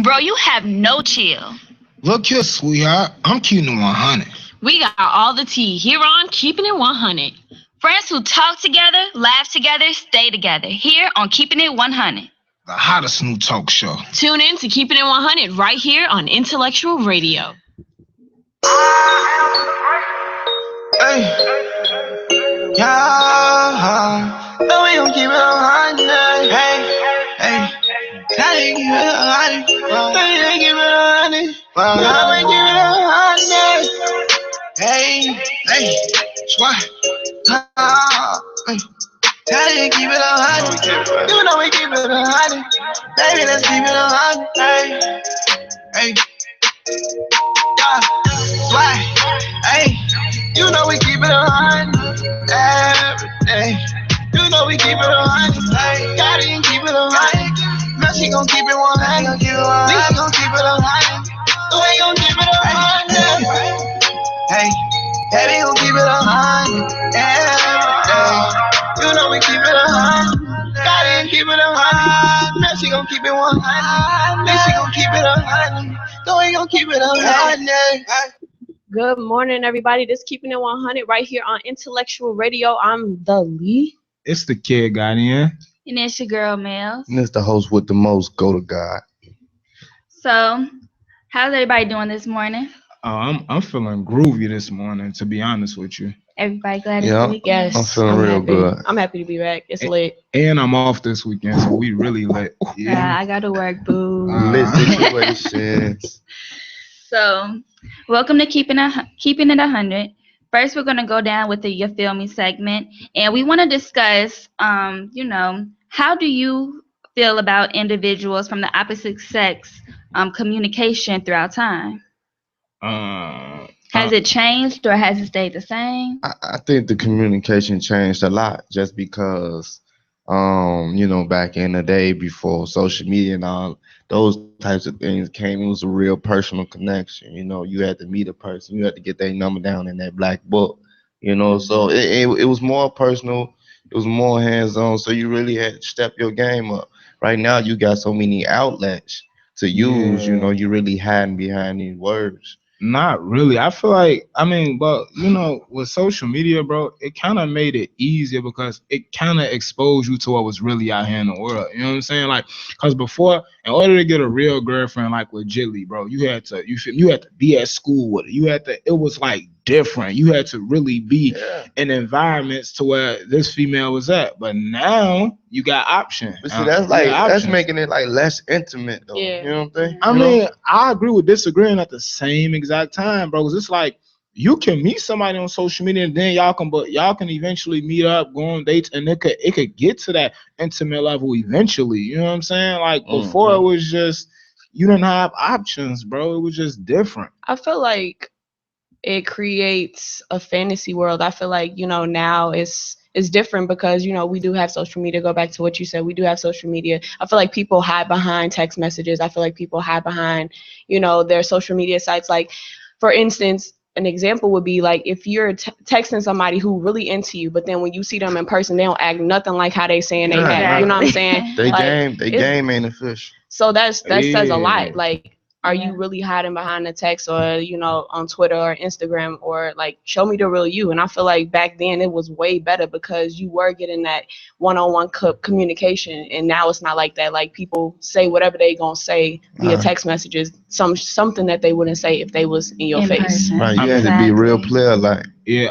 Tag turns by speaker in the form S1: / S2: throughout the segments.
S1: Bro, you have no chill.
S2: Look here, sweetheart. I'm keeping it 100.
S1: We got all the tea here on Keeping It 100. Friends who talk together, laugh together, stay together. Here on Keeping It 100.
S2: The hottest new talk show.
S1: Tune in to Keeping It 100 right here on Intellectual Radio.
S3: Hey, yeah, no, we gon' keep it on 100. Hey, gotta keep it on 100. Gotta keep it on 100. Gotta keep it on 100. Hey, what? Hey, gotta keep it on 100. You know we keep it on 100. Baby, let's keep it on 100. Hey, yeah, what? Hey, you know we keep it on 100 every day. You know we keep it on 100. Hey, gotta keep it on 100. Now she gon' keep it 100. We gon' keep it on 100. We gon' keep it on 100. Hey, baby gon' keep it on 100 every day. You know we keep it on 100. Gotta keep it on 100. Now she gon' keep it 100. Then she gon' keep it on 100. So we gon' keep it on 100.
S4: Good morning, everybody. This Keeping It 100 right here on Intellectual Radio. I'm the Lee.
S2: It's the kid got in.
S1: And it's your girl, Mel.
S5: And it's the host with the most, Go to God.
S1: So, how's everybody doing this morning?
S2: I'm feeling groovy this morning, to be honest with you.
S1: Everybody glad it's
S5: Yeah.
S1: the weekend?
S4: Yes.
S5: I'm feeling real
S4: happy.
S5: good.
S4: I'm happy to be back. It's lit.
S2: And I'm off this weekend, so we really lit.
S1: Yeah, I gotta work, boo.
S5: Lit situations.
S1: So, welcome to Keeping It 100. First, we're gonna go down with the You Feel Me segment, and we want to discuss, how do you feel about individuals from the opposite sex communication throughout time? Has it changed or has it stayed the same?
S5: I think the communication changed a lot just because, back in the day before social media and all those types of things came, it was a real personal connection. You had to meet a person, you had to get their number down in that black book. So it was more personal, it was more hands on. So you really had to step your game up. Right now, you got so many outlets to use.
S2: Yeah.
S5: You really hiding behind these words.
S2: Not really. I feel like, but with social media, bro, it kind of made it easier because it kind of exposed you to what was really out here in the world. You know what I'm saying? Like, cause before, in order to get a real girlfriend, like legitly, bro, you had to be at school with it. It was like different. You had to really be in environments to where this female was at. But now you got options.
S5: But see, that's making it like less intimate, though.
S4: Yeah.
S5: You know what I'm saying?
S2: I mean, I agree with disagreeing at the same exact time, bro. 'Cause it's like you can meet somebody on social media and then y'all can eventually meet up, go on dates, and it could get to that intimate level eventually. You know what I'm saying? Like before, it was just you didn't have options, bro. It was just different.
S4: I feel like it creates a fantasy world. I feel like, now it's different because, we do have social media. Go back to what you said. We do have social media. I feel like people hide behind text messages. I feel like people hide behind, their social media sites. Like, for instance, an example would be like if you're texting somebody who really into you, but then when you see them in person, they don't act nothing like how they saying they act. You know what I'm saying?
S5: They
S4: Like,
S5: game ain't official.
S4: So that says a
S2: Yeah.
S4: lot. Like, are you really hiding behind the text or, on Twitter or Instagram, or like show me the real you? And I feel like back then it was way better because you were getting that one-on-one communication, and now it's not like that. Like, people say whatever they gonna say via text messages, something that they wouldn't say if they was in your
S1: In
S4: face.
S1: person.
S5: Right, you had to be a real player, like.
S2: Yeah,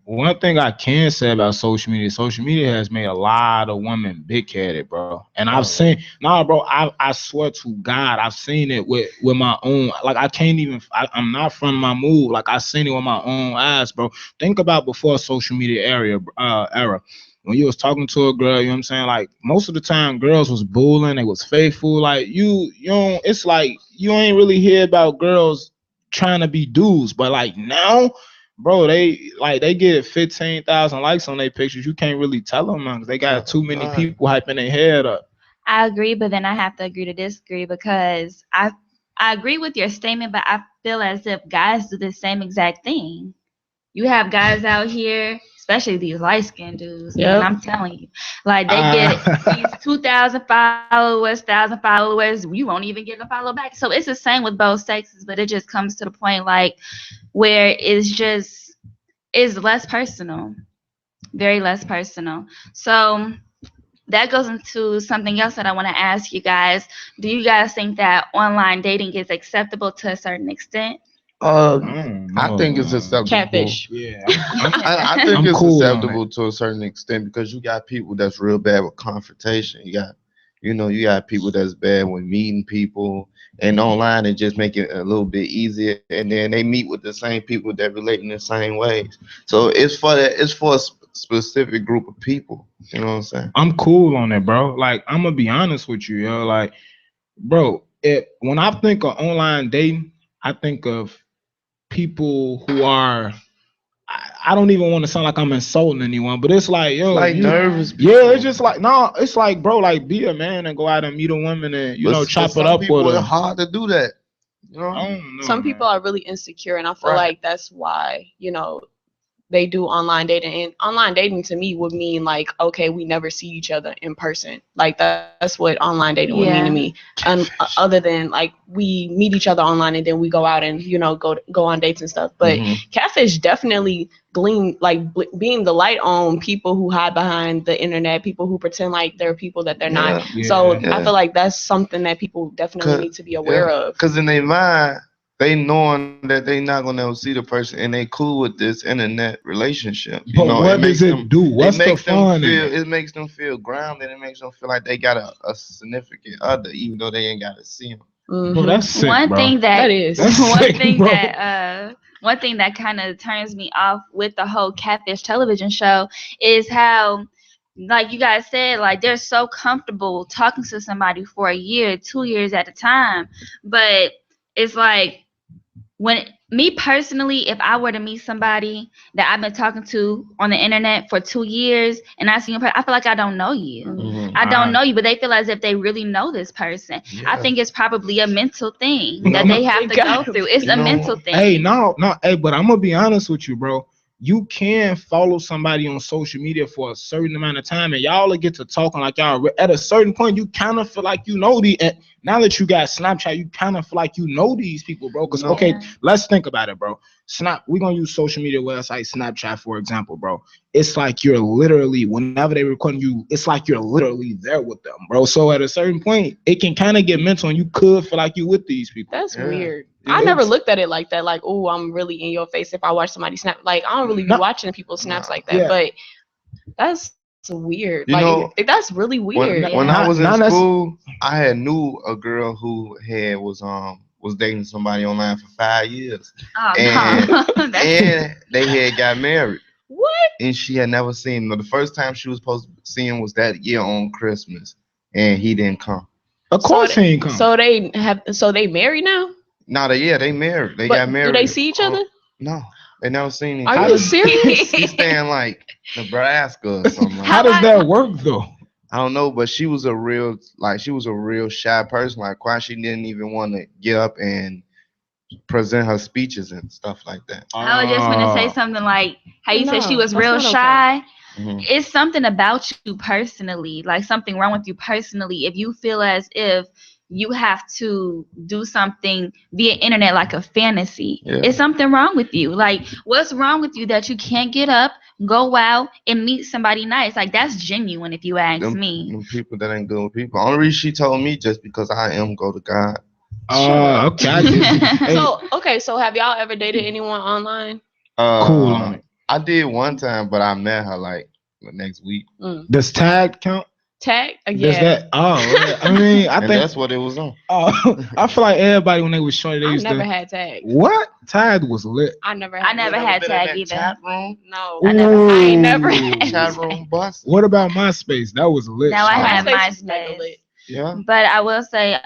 S2: one thing I can say about social media has made a lot of women big headed, bro. And I've seen, bro, I swear to God, I've seen it with my own. Like, I'm not from my mood. Like, I seen it with my own eyes, bro. Think about before social media era. When you was talking to a girl, you know what I'm saying? Like, most of the time, girls was bullying, they was faithful. Like, it's like you ain't really hear about girls trying to be dudes, but like now, bro, they get 15,000 likes on their pictures. You can't really tell them, man, 'cause they got too many people hyping their head up.
S1: I agree, but then I have to agree to disagree because I agree with your statement, but I feel as if guys do the same exact thing. You have guys out here, especially these light skinned dudes.
S4: Yep.
S1: Man, I'm telling you, like they get these 2,000 followers, 1,000 followers. You won't even get a follow back. So it's the same with both sexes, but it just comes to the point like where it's less personal, very less personal. So that goes into something else that I want to ask you guys. Do you guys think that online dating is acceptable to a certain extent?
S5: I think it's acceptable.
S4: Catfish.
S2: Yeah.
S5: I think
S2: I'm
S5: it's
S2: cool on
S5: acceptable to a certain extent because you got people that's real bad with confrontation. You got people that's bad with meeting people, and online and just make it a little bit easier. And then they meet with the same people that relate in the same ways. So it's for a specific group of people. You know what I'm saying?
S2: I'm cool on it, bro. Like, I'm gonna be honest with you, yo. Like, bro, when I think of online dating, I think of people who are. I don't even want to sound like I'm insulting anyone, but it's like, yo,
S5: Like nervous people.
S2: yeah, it's just like, no, it's like, bro, like be a man and go out and meet a woman and chop it up with
S5: It's
S2: her.
S5: hard to do that. You know?
S2: I don't know,
S4: Some people are really insecure, and I feel
S5: Right.
S4: like that's why, they do online dating. And online dating to me would mean like, okay, we never see each other in person. Like that's what online dating would mean to me. And other than like we meet each other online and then we go out and go on dates and stuff. But catfish definitely being the light on people who hide behind the internet, people who pretend like they're people that they're not.
S2: Yeah.
S4: So
S5: Yeah.
S4: I feel like that's something that people definitely need to be aware of.
S5: Because in their mind, they knowing that they not gonna ever see the person, and they cool with this internet relationship.
S2: But what does it do? What's the fun in it?
S5: It makes them feel grounded. It makes them feel like they got a significant other, even though they ain't got to see them.
S2: Bro, that's sick,
S1: one
S2: bro.
S1: thing
S4: That is.
S2: That's
S1: one
S2: sick,
S1: thing
S2: bro.
S1: that one thing that kind of turns me off with the whole catfish television show is how, like you guys said, like they're so comfortable talking to somebody for a year, 2 years at a time. But it's like, me personally, if I were to meet somebody that I've been talking to on the internet for 2 years and I see them, I feel like I don't know you. I don't know you, but they feel as if they really know this person. I think it's probably a mental thing that they have to go through. It's a mental thing.
S2: Hey, no, hey, but I'm gonna be honest with you, bro. You can follow somebody on social media for a certain amount of time, and y'all will get to talking like y'all. At a certain point, you kind of feel like you know and now that you got Snapchat, you kind of feel like you know these people, bro. Because okay, let's think about it, bro. We're gonna use social media website Snapchat for example, bro. It's like you're literally, whenever they recording you, it's like you're literally there with them, bro. So at a certain point, it can kind of get mental, and you could feel like you with these people.
S4: That's weird. I never looked at it like that. Like, oh, I'm really in your face if I watch somebody snap. Like, I don't really be watching people's snaps like that. But that's weird. That's really weird.
S5: When I was in school, I knew a girl who was dating somebody online for 5 years, and they had got married.
S4: What?
S5: And she had never seen him. The first time she was supposed to see him was that year on Christmas, and he didn't come.
S2: Of course he ain't come.
S4: So they married now?
S5: No, they married. They got married.
S4: Do they see each other?
S5: No, they never seen each
S4: other. Are you serious?
S5: He's staying like Nebraska or something.
S2: How does that work though?
S5: I don't know, but she was a real shy person. Like, why she didn't even want to get up and present her speeches and stuff like that.
S1: I was just gonna say something like how you said she was real shy. Okay. It's something about you personally, like something wrong with you personally. If you feel as if you have to do something via internet like a fantasy, it's something wrong with you. Like, what's wrong with you that you can't get up, go out, and meet somebody nice? Like, that's genuine, if you ask me.
S5: Them people that ain't good with people. Only reason she told me just because I am go to God.
S2: Okay.
S4: So have y'all ever dated anyone online?
S2: Cool on it.
S5: I did one time, but I met her like the next week.
S2: Does tag count?
S4: Tag?
S2: Yeah. I mean, I think
S5: that's what it was on.
S2: I feel like everybody when they was short, they used to.
S4: I never had tag.
S2: What? Tag was lit.
S4: I never
S1: had tag either.
S5: Chat room?
S4: No, I ain't never had
S5: chat room bus.
S2: What about MySpace? That was lit.
S1: Now I have MySpace.
S5: Yeah.
S1: But I will say,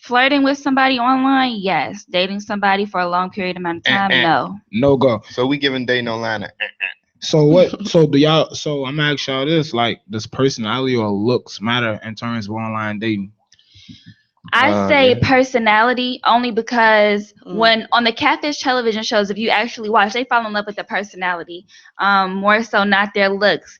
S1: flirting with somebody online, yes. Dating somebody for a long period amount of time, no.
S2: No go.
S5: So we giving dating online.
S2: So what? So do y'all? So I'm gonna ask y'all this: like, does personality or looks matter in terms of online dating?
S1: I say
S5: Yeah.
S1: personality only because
S4: Mm.
S1: when on the catfish television shows, if you actually watch, they fall in love with the personality, more so not their looks.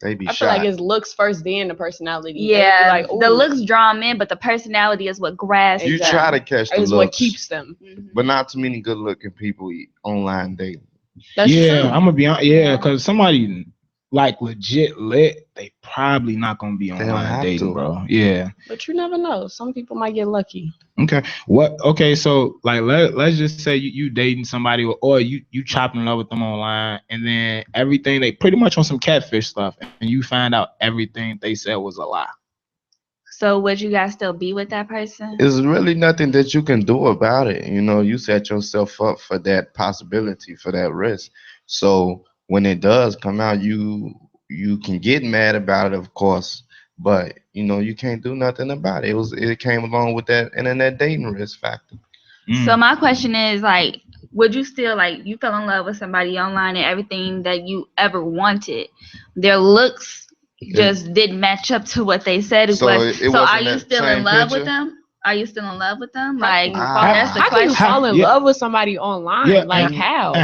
S5: They be
S4: I feel like
S5: shot.
S4: it's looks first, then the personality. They be
S1: Yeah,
S4: like,
S1: the
S4: ooh,
S1: looks draw them in, but the personality is what grabs
S5: You
S1: them.
S5: try to catch the
S4: is what
S5: looks,
S4: keeps them.
S1: Mhm.
S5: but not too many good looking people online dating.
S4: That's
S2: yeah,
S4: true.
S2: I'm gonna be honest. Yeah,
S1: Yeah.
S2: because somebody like legit lit, they probably not gonna be
S5: They don't
S2: online
S5: have
S2: dating,
S5: to.
S2: bro. Yeah.
S4: But you never know. Some people might get lucky.
S2: Okay. What? Okay. So like, let's just say you dating somebody, or you chopping it up with them online, and then everything they pretty much on some catfish stuff, and you find out everything they said was a lie.
S1: So would you guys still be with that person?
S5: There's really nothing that you can do about it. You know, you set yourself up for that possibility, for that risk. So when it does come out, you can get mad about it, of course, but you know you can't do nothing about it. It came along with that internet dating risk factor.
S1: So
S2: Mm.
S1: my question is like, would you still like you fell in love with somebody online and everything that you ever wanted? Their looks just didn't match up to what they said it
S5: So
S1: was.
S5: it
S1: So are
S5: wasn't
S1: you
S5: that
S1: still in
S5: same
S1: love with
S5: picture?
S1: them? Are you still in love with them?
S4: How
S1: Like
S4: can you
S5: fall-
S1: that's the
S4: How can you
S1: question.
S4: fall in
S2: Yeah.
S4: love with somebody online?
S2: Yeah,
S4: Like
S2: and-
S4: how?
S2: And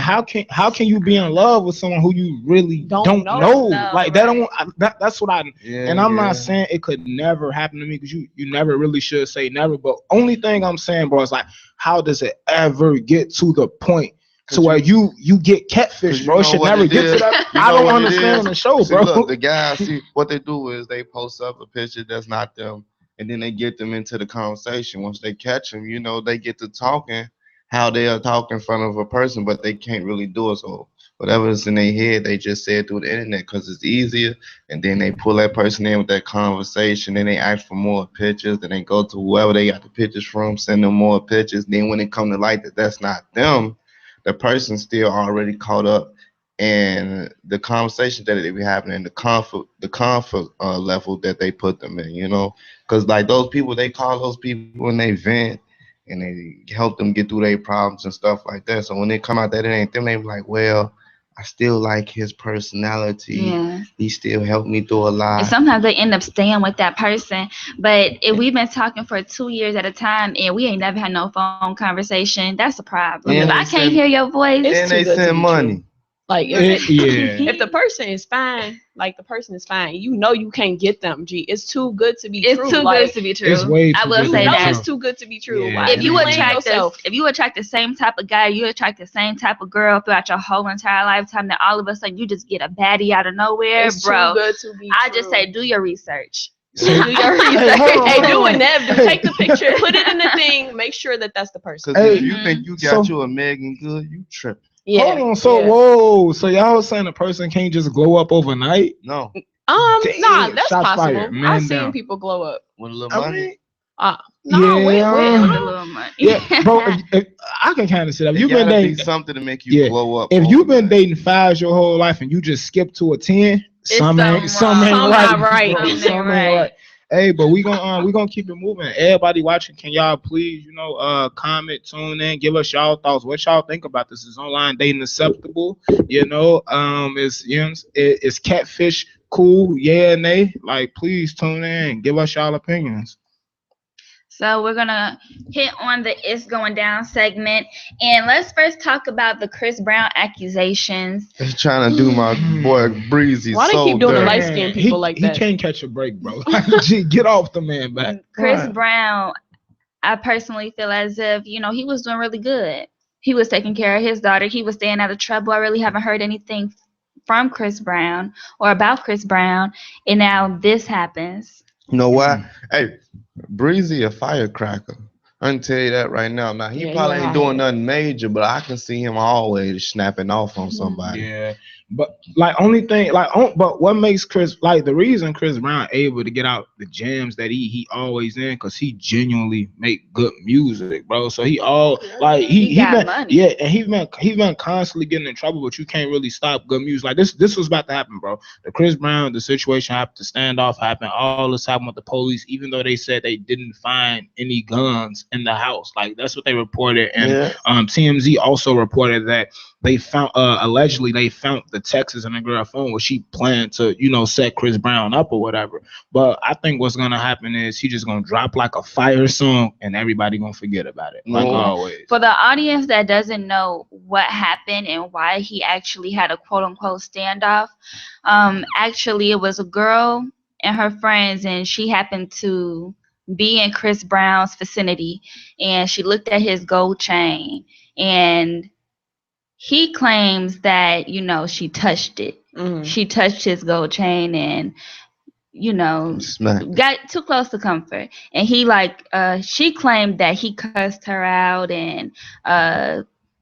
S2: how can you be in love with someone who you really
S4: Don't
S2: don't
S4: know.
S2: know?
S1: No,
S2: Like that
S1: right.
S2: don't that's what I.
S5: Yeah,
S2: And I'm
S5: yeah.
S2: not saying it could never happen to me, because you never really should say never. But only thing I'm saying, bro, is like, how does it ever get to the point to
S5: 'Cause
S2: where you get catfish,
S5: 'cause you
S2: bro? It
S5: know
S2: should
S5: what
S2: never
S5: it
S2: get to
S5: is?
S2: that.
S5: You
S2: I
S5: know
S2: don't
S5: what it
S2: understand
S5: is?
S2: the show,
S5: See,
S2: bro.
S5: look, the guys, see what they do is they post up a picture that's not them, and then they get them into the conversation. Once they catch them, you know, they get to talking how they are talking in front of a person, but they can't really do it. So whatever is in their head, they just say it through the internet because it's easier. And then they pull that person in with that conversation. Then they ask for more pictures. Then they go to whoever they got the pictures from, send them more pictures. Then when it come to light that that's not them, the person still already caught up. And the conversation that they be having, and the comfort level that they put them in, you know, because like those people, they call those people and they vent and they help them get through their problems and stuff like that. So when they come out that it ain't them, they be like, well, I still like his personality.
S1: Yeah.
S5: He still helped me through a
S1: And
S5: lot.
S1: sometimes they end up staying with that person. But if we've been talking for 2 years at a time and we ain't never had no phone conversation, that's a problem.
S5: And
S1: If
S5: they
S1: I can't
S5: send-
S1: hear your voice,
S4: It's
S5: And
S4: too
S5: they
S4: good to
S5: send
S4: be
S5: money.
S4: true. Like
S2: Yeah.
S4: if the person is fine, like the person is fine, you know you can't get them. G, it's too good to be
S1: it's
S4: true.
S1: too
S4: like,
S1: good to be true.
S2: It's way
S1: I
S2: too
S1: will
S2: good
S1: say
S2: to be
S1: that.
S2: true.
S4: it's too good to be true.
S2: Yeah.
S4: Why
S1: If you
S4: blame
S1: attract
S4: yourself?
S1: if you attract the same type of guy, you attract the same type of girl throughout your whole entire lifetime, then all of a sudden you just get a baddie out of nowhere,
S4: It's
S1: bro.
S4: too good to be
S1: I
S4: true.
S1: just say do your research.
S2: So-
S1: Do your research.
S2: Hey, hold on,
S4: Hey,
S2: hold
S4: do
S2: on.
S4: what Nev do.
S2: Hey.
S4: Take the picture, put it in the thing, make sure that that's the person.
S5: Because
S2: Hey.
S5: if you think you got
S2: So-
S5: you a Megan Good, you tripping.
S4: Yeah.
S2: Hold on. So
S4: yeah.
S2: whoa. So y'all saying a person can't just glow up overnight?
S5: No,
S4: Nah,
S2: Damn,
S4: that's
S2: shots
S4: possible.
S2: fired. Man
S4: I've seen
S2: down.
S4: people glow up.
S5: with a little
S2: I
S5: money.
S2: mean,
S4: No,
S2: Yeah.
S4: wait,
S1: With a
S4: huh?
S1: little money.
S2: yeah, bro. If I can kind of say that. If
S5: It
S2: you've been
S5: gotta be
S2: dating,
S5: something to make you
S2: Yeah.
S5: glow up.
S2: if you've been
S5: overnight.
S2: dating fives your whole life and you just skip to a 10, some ain't
S1: something wrong.
S2: right.
S4: Something not right.
S2: bro.
S1: Something
S2: Some
S1: ain't
S2: ain't
S1: right.
S2: right. Hey, but we gonna keep it moving. Everybody watching, can y'all please, comment, tune in, give us y'all thoughts. What y'all think about this? Is online dating acceptable? Is catfish cool? Yeah, nay. Like, please tune in, give us y'all opinions.
S1: So we're gonna hit on the "It's Going Down" segment, and let's first talk about the Chris Brown accusations.
S5: They trying to do my boy Breezy.
S4: Why they
S5: so
S4: keep doing the
S5: dirty.
S4: light-skinned people like that?
S2: He can't catch a break, bro. Like, gee, get off the man back.
S1: Chris
S2: Right.
S1: Brown, I personally feel as if he was doing really good. He was taking care of his daughter. He was staying out of trouble. I really haven't heard anything from Chris Brown or about Chris Brown, and now this happens.
S5: You know what? Hey, Breezy a firecracker. I can tell you that right now. Now he
S4: Yeah, he
S5: probably
S4: a
S5: ain't doing
S4: hothead.
S5: nothing major, but I can see him always snapping off on somebody.
S2: Yeah, but but what makes Chris, like, the reason Chris Brown able to get out the jams that he always in, because he genuinely make good music, bro. So he
S1: He got
S2: been,
S1: money.
S2: yeah, and he been constantly getting in trouble, but you can't really stop good music. Like this was about to happen, bro. The Chris Brown, the situation happened, the standoff happened, all this happened with the police, even though they said they didn't find any guns in the house. Like, that's what they reported, and
S5: Yeah.
S2: TMZ also reported that they found allegedly they found the texts in the girl phone where she planned to, set Chris Brown up or whatever. But I think what's gonna happen is he just gonna drop like a fire song and everybody gonna forget about it, like
S5: No.
S2: always.
S1: For the audience that doesn't know what happened and why he actually had a quote unquote standoff, actually it was a girl and her friends, and she happened to be in Chris Brown's vicinity, and she looked at his gold chain, and he claims that, she touched it.
S4: Mhm.
S1: She touched his gold chain and,
S5: Smack.
S1: got too close to comfort. And he she claimed that he cussed her out and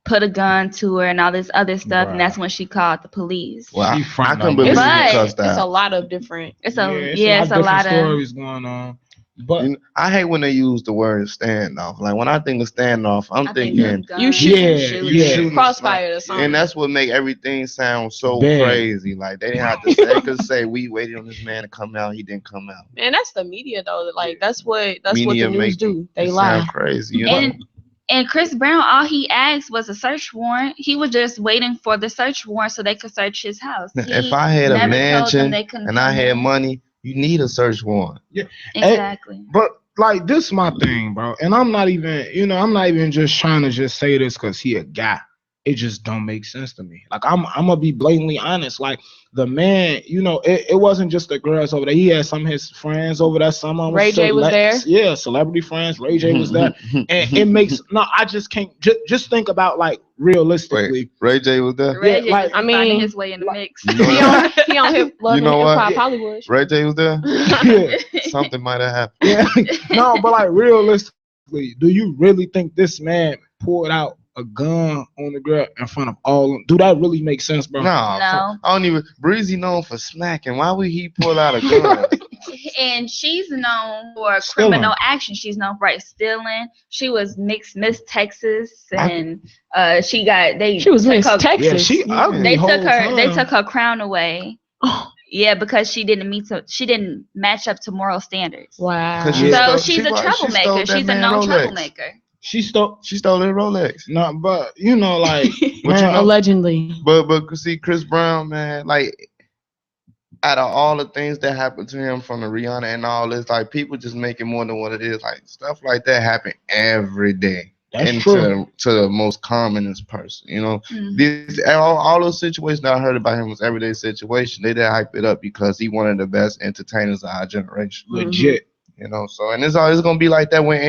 S1: put a gun to her and all this other stuff. And that's when she called the police.
S5: Well,
S2: She
S5: I
S2: front
S5: can
S2: on
S5: believe
S1: But
S5: he cussed
S4: It's a
S5: out.
S4: lot of different.
S1: It's
S2: It's
S1: a lot of
S2: stories going on. But
S5: I hate when they use the word standoff. Like when I think of standoff, I'm
S1: I think
S5: thinking
S1: of guns
S4: You
S1: and
S4: shoot-
S1: shooting.
S2: yeah.
S5: shooting
S4: Crossfire or something.
S5: and that's what make everything sound so
S2: Bad.
S5: crazy. Like they didn't have to say, they could say we waited on this man to come out, he didn't come out.
S4: And that's the media though. Like that's what
S5: Media
S4: the news
S5: make
S4: do. They
S5: it
S4: lie.
S5: sound crazy. You know?
S1: And Chris Brown, all he asked was a search warrant. He was just waiting for the search warrant so they could search his house.
S5: If
S1: He
S5: I had a
S1: never told them
S5: mansion
S1: they couldn't
S5: and I
S1: come
S5: had
S1: in.
S5: money, you need a search warrant.
S1: Exactly.
S2: But like this is my thing, bro. And I'm not even just trying to just say this because he a guy. It just don't make sense to me. Like I'm gonna be blatantly honest. Like the man, it wasn't just the girls over there. He had some of his friends over there. Some of them
S4: Ray J was there?
S2: Yeah, celebrity friends. Ray J was there. And it makes I just can't just think about like realistically.
S5: Wait, Ray J was there?
S1: Ray J
S2: like,
S1: was
S4: I mean,
S1: finding his way in the mix.
S5: You know
S4: He
S5: what?
S4: on Hip Love
S5: You know
S4: and
S5: what?
S4: Hip Hop Hollywood.
S5: Ray J was there?
S2: Yeah.
S5: Something might have happened.
S2: Yeah. No, but like realistically, do you really think this man pulled out a gun on the girl in front of all of them? Do that really make sense, bro?
S1: No.
S5: I don't even. Breezy known for smacking. Why would he pull out a gun?
S1: And she's known for
S2: Stealing.
S1: criminal action. She's known for stealing. She was Miss Texas, and she
S4: was
S1: took
S4: Miss
S1: her-
S4: Texas.
S2: Yeah, she ugly.
S1: They
S2: whole
S1: took her. They
S2: time.
S1: took her crown away. Yeah, because she didn't match up to moral standards.
S4: Wow.
S5: 'Cause
S1: So
S5: stole-
S1: she's a
S5: she stole
S1: troublemaker.
S5: that
S1: She's a
S5: man
S1: known
S5: Rolex.
S1: troublemaker.
S2: She stole.
S5: She stole his Rolex.
S2: No, but like,
S5: But
S2: man,
S4: Allegedly.
S5: But see, Chris Brown, man, like out of all the things that happened to him from the Rihanna and all this, like people just make it more than what it is. Like stuff like that happen every day.
S2: that's
S5: and
S2: true.
S5: to the most commonest person,
S1: Mhm.
S5: all those situations that I heard about him was everyday situation. They didn't hype it up because he one of the best entertainers of our generation.
S2: Legit.
S5: So and it's always gonna be like that with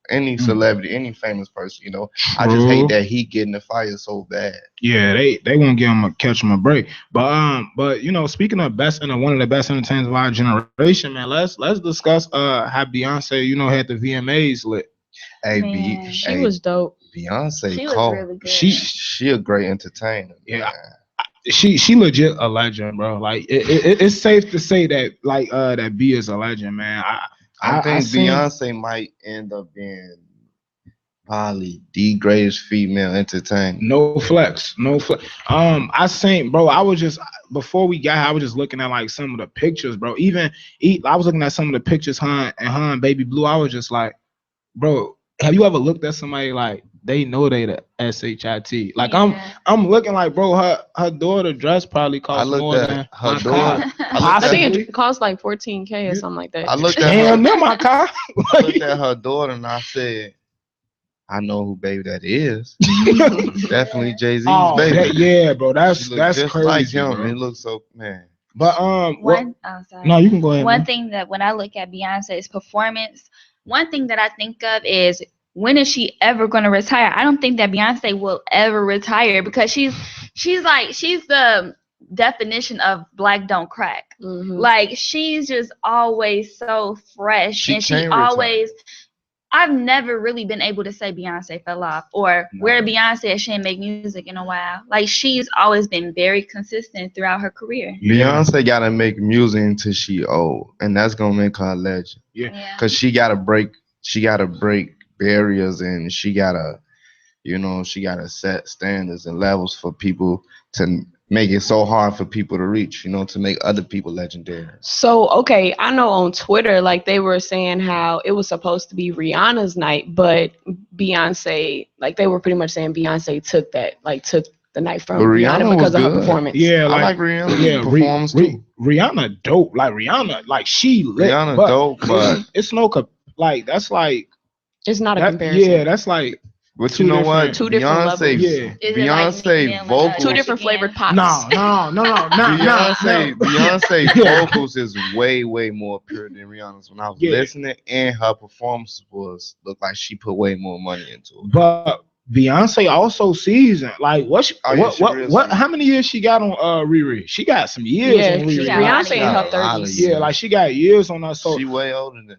S5: any celebrity, any famous person. I just hate that he getting the fire so bad.
S2: Yeah, they won't catch him a break. But speaking of one of the best entertainers of our generation, man, let's discuss how Beyonce, had the VMAs lit.
S5: Hey,
S1: Man,
S4: She was dope.
S5: Beyonce
S1: She was
S5: cold.
S1: really good.
S5: She a great entertainer.
S2: Yeah.
S5: man.
S2: She legit a legend, bro. Like it's safe to say that that B is a legend, man.
S5: I think
S2: seen-
S5: Beyonce might end up being probably the greatest female entertainer.
S2: No flex. I seen, bro. I was just before we got here, I was just looking at like some of the pictures, bro. I was looking at some of the pictures, her and Baby Blue. I was just like, bro, have you ever looked at somebody like they know they the SHIT? Like
S1: Yeah.
S2: I'm looking like, bro, her daughter dress probably
S5: I
S2: cost
S5: looked
S2: more
S5: at
S2: than
S5: her
S2: my
S5: daughter.
S2: car.
S4: I think
S2: Possibly.
S4: it cost like $14K or something like that.
S5: I looked at
S2: Damn,
S5: her.
S2: near my car.
S5: I looked at her daughter and I said, I know who baby that is. Definitely Jay-Z's
S2: Oh,
S5: baby.
S2: yeah, bro. That's
S5: She look just
S2: crazy.
S5: like him.
S2: bro.
S5: It looks so man.
S2: But
S1: Sorry.
S2: no, you can go ahead.
S1: One
S2: man.
S1: thing that when I look at Beyonce's performance, one thing that I think of is, when is she ever going to retire? I don't think that Beyonce will ever retire, because she's the definition of black don't crack.
S4: Mhm.
S1: Like, she's just always so fresh,
S5: She
S1: and she
S5: can retire.
S1: always. I've never really been able to say Beyonce fell off, or where Beyonce she didn't make music in a while. Like, she's always been very consistent throughout her career.
S5: Beyonce gotta make music until she old, and that's gonna make her a legend.
S1: Yeah.
S5: Cause she gotta break barriers, and she gotta set standards and levels for people to make it so hard for people to reach, to make other people legendary.
S4: So, okay, I know on Twitter, like they were saying how it was supposed to be Rihanna's night, but Beyonce, like they were pretty much saying Beyonce took the night from
S5: But Rihanna
S4: Rihanna because
S5: was
S4: of her
S5: good.
S4: performance.
S2: Yeah,
S5: I
S2: like
S5: like Rihanna's
S2: yeah,
S5: performance too.
S2: Rihanna dope. Like Rihanna, like she lit.
S5: Rihanna
S2: but
S5: dope, but
S2: it's no like that's like
S4: It's not a
S2: that.
S4: comparison.
S2: Yeah, that's like
S5: but you know what?
S4: Two different levels.
S2: Yeah.
S1: Is it like Nicki
S5: Beyonce
S1: Minaj?
S5: vocals.
S4: Two different flavored pops.
S2: No.
S5: Beyonce
S2: Yeah.
S5: vocals is way more pure than Rihanna's. When I was
S2: Yeah.
S5: listening, and her performance looked like she put way more money into it.
S2: But Beyonce also seasoned. Like what?
S5: Oh, yeah, she real
S2: What?
S5: seasoned.
S2: How many years she got on Riri? She got some years
S4: Yeah,
S2: on Riri.
S1: she got a lot
S4: Beyonce
S1: of
S4: in her
S1: years.
S4: 30s.
S2: Yeah, like she got years on her. So
S5: She way older than.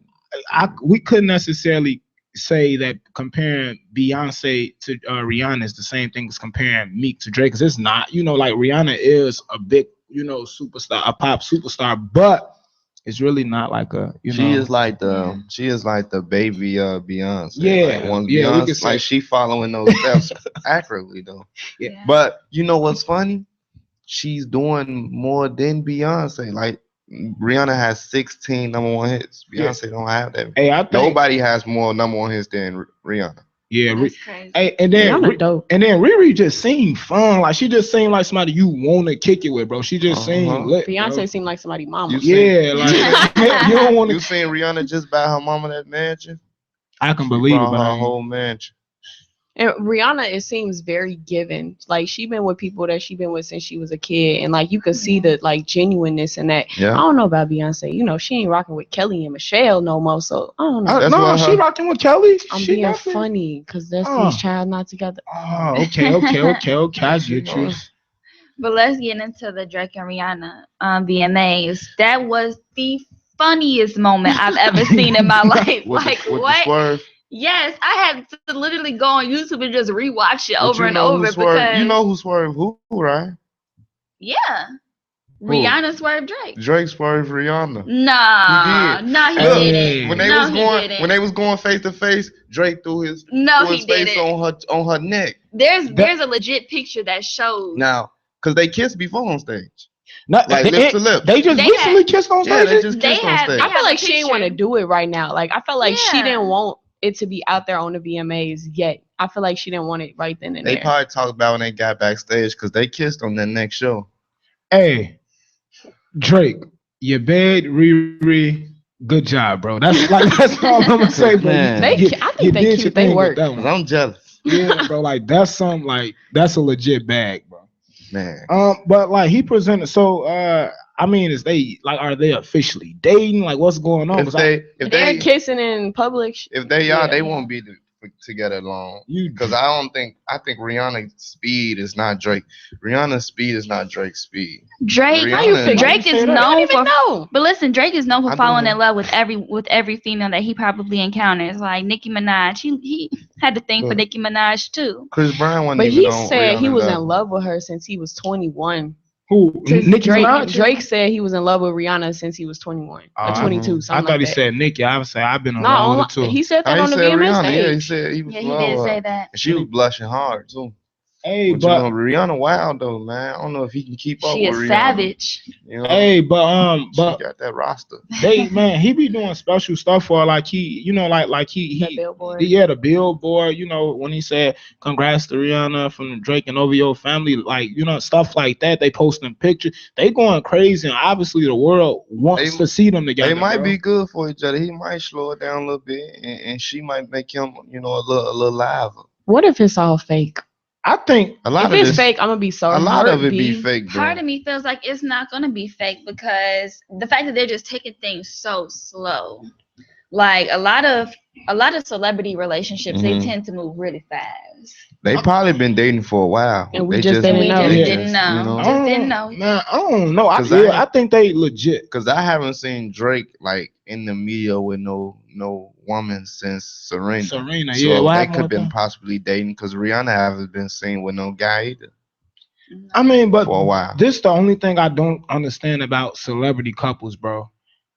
S2: we couldn't necessarily say that comparing Beyonce to Rihanna is the same thing as comparing Meek to Drake, because it's not. You know, like Rihanna is a big, you know, superstar, a pop superstar, but it's really not like a, you
S5: She
S2: know.
S5: is like the baby Beyonce.
S2: Yeah,
S5: like, once
S2: yeah, we
S5: Beyonce,
S2: could say-
S5: like she following those steps accurately though.
S1: Yeah.
S5: But you know what's funny? She's doing more than Beyonce. Like Rihanna has 16 number one hits. Beyonce don't have that.
S2: Hey, I think
S5: Nobody has more number one hits than Rihanna.
S2: Yeah,
S1: That's crazy.
S2: hey, and then
S4: Rihanna dope.
S2: and then Riri just seemed fun. Like she just seemed like somebody you want to kick it with, bro. She just seemed lit.
S4: Beyonce
S2: bro.
S4: seemed like somebody mama.
S5: You
S2: Yeah, like you don't want
S5: You
S2: to.
S5: seen Rihanna just buy her mama that mansion?
S2: I can
S5: She
S2: believe it,
S5: bought
S2: but I
S5: her
S2: ain't-
S5: whole mansion.
S4: And Rihanna, it seems very given. Like she been with people that she been with since she was a kid, and like you could see the like genuineness in that. I
S5: Yeah.
S4: don't know about Beyonce. You know, she ain't rocking with Kelly and Michelle no more. So I don't know.
S5: That's
S2: no,
S5: what
S2: she
S5: her-
S2: rocking with Kelly.
S4: I'm
S2: She
S4: being
S2: definitely-
S4: funny because Destiny's Child not together.
S2: Oh, okay. I get you.
S1: But let's get into the Drake and Rihanna VMAs. That was the funniest moment I've ever seen in my life.
S5: With
S1: Like
S5: the
S1: what?
S5: swerve.
S1: Yes, I had to literally go on YouTube and just rewatch it
S5: But
S1: over
S5: you
S1: and
S5: know who
S1: over
S5: swerved-
S1: because
S5: you know who swerved who, right?
S1: yeah,
S5: Who?
S1: Rihanna swerved Drake.
S5: Drake swerved Rihanna.
S1: Nah,
S5: He did.
S1: no, he
S2: Look,
S1: didn't.
S5: When they
S1: No,
S5: was
S1: he
S5: going
S1: didn't.
S5: when they was going face to face, Drake threw his
S1: he
S5: face
S1: didn't.
S5: on her neck.
S1: There's a legit picture that shows.
S5: Now, cause they kissed before on stage.
S2: Not,
S5: Like lip to lip.
S2: They just
S1: They
S2: recently
S1: had-
S2: kissed on
S5: Yeah,
S2: stage.
S5: they just
S1: They
S5: kissed on
S1: had-
S5: stage.
S1: they
S4: I feel
S1: a
S4: like she didn't want to
S1: picture.
S4: do it right now. Like I felt like she
S1: Yeah.
S4: didn't want it to be out there on the VMAs yet. I feel like she didn't want it right then and
S5: They
S4: there.
S5: probably talked about when they got backstage because they kissed on that next show.
S2: Hey, Drake, you bad, Riri. Good job, bro. That's all I'm gonna say, bro.
S5: Man.
S4: I think they
S2: did
S4: cute.
S2: your
S4: They
S2: thing with
S4: work.
S2: that
S5: Cause
S2: one.
S5: I'm jealous,
S2: Yeah, bro. Like that's that's a legit bag, bro.
S5: man.
S2: But like he presented, so I mean, are they officially dating? Like what's going on?
S5: If
S2: 'Cause
S5: they
S4: They're kissing in public.
S5: if they
S2: Yeah.
S5: are, they won't be together long.
S2: you
S5: Because I think Rihanna's speed is not Drake. Rihanna's speed is not Drake's speed.
S1: Drake,
S5: Rihanna-
S1: Drake is
S2: Say that.
S4: I
S1: known
S4: don't even
S1: for.
S4: know.
S1: But listen, Drake is known for
S5: I
S1: falling
S5: do.
S1: in love with every female that he probably encounters. Like Nicki Minaj, he had the thing for
S5: Look.
S1: Nicki Minaj too.
S5: Chris Brown wasn't
S4: But
S5: even
S4: he
S5: on
S4: said he
S5: Rihanna
S4: was
S5: level.
S4: in love with her since he was 21.
S2: who? Nicki
S4: Drake,
S2: Minaj?
S4: Drake said he was in love with Rihanna since he was 21 or 22,
S2: I
S4: something
S2: thought
S4: like
S2: he
S4: that.
S2: said Nicki. I would say I've been
S4: No,
S2: around with it too.
S4: he said that
S5: Oh,
S4: on
S5: he
S4: the
S5: said
S4: VMA
S5: Rihanna.
S4: stage.
S5: Yeah, he said he was
S1: Yeah,
S5: in
S1: he
S5: love
S1: did
S5: with
S1: say
S5: her.
S1: that.
S5: And she was blushing hard too.
S2: Hey,
S5: But you know,
S2: but
S5: Rihanna wild though, man. I don't know if he can keep up
S1: She
S5: with
S1: is
S5: Rihanna.
S1: savage.
S5: You know?
S2: hey,
S5: she
S2: but
S5: got that roster.
S2: he be doing special stuff for her, like he, you know, like
S4: The
S2: he
S4: Billboard.
S2: yeah, the Billboard, you know, when he said congrats to Rihanna from the Drake and OVO family, like, you know, stuff like that. They posting pictures, they going crazy, and obviously the world wants
S5: They-
S2: to see them together.
S5: They might
S2: bro.
S5: be good for each other. He might slow it down a little bit, and she might make him, you know, a little liver.
S4: What if it's all fake?
S2: I think
S5: A lot
S4: If
S5: of
S4: it's
S5: this,
S4: fake, I'm gonna be so
S5: a lot
S4: hurt,
S5: of it be
S4: B.
S5: fake, bro.
S1: Part of me feels like it's not gonna be fake because the fact that they're just taking things so slow. Like a lot of celebrity relationships, they
S5: Mhm.
S1: tend to move really fast.
S5: They probably been dating for a while,
S4: And we
S5: They
S4: just didn't
S1: We
S4: know.
S1: just
S2: Yeah.
S1: didn't know.
S5: You know?
S1: Just didn't know.
S2: Man, I don't know. I
S5: 'Cause
S2: feel,
S5: I-
S2: I think they legit.
S5: Because I haven't seen Drake like in the media with no woman since Serena.
S2: Serena,
S5: So
S2: yeah, what
S5: they
S2: happened
S5: could
S2: with
S5: been
S2: them?
S5: possibly dating because Rihanna haven't been seen with no guy either
S2: I mean, but
S5: for a while.
S2: this the only thing I don't understand about celebrity couples, bro.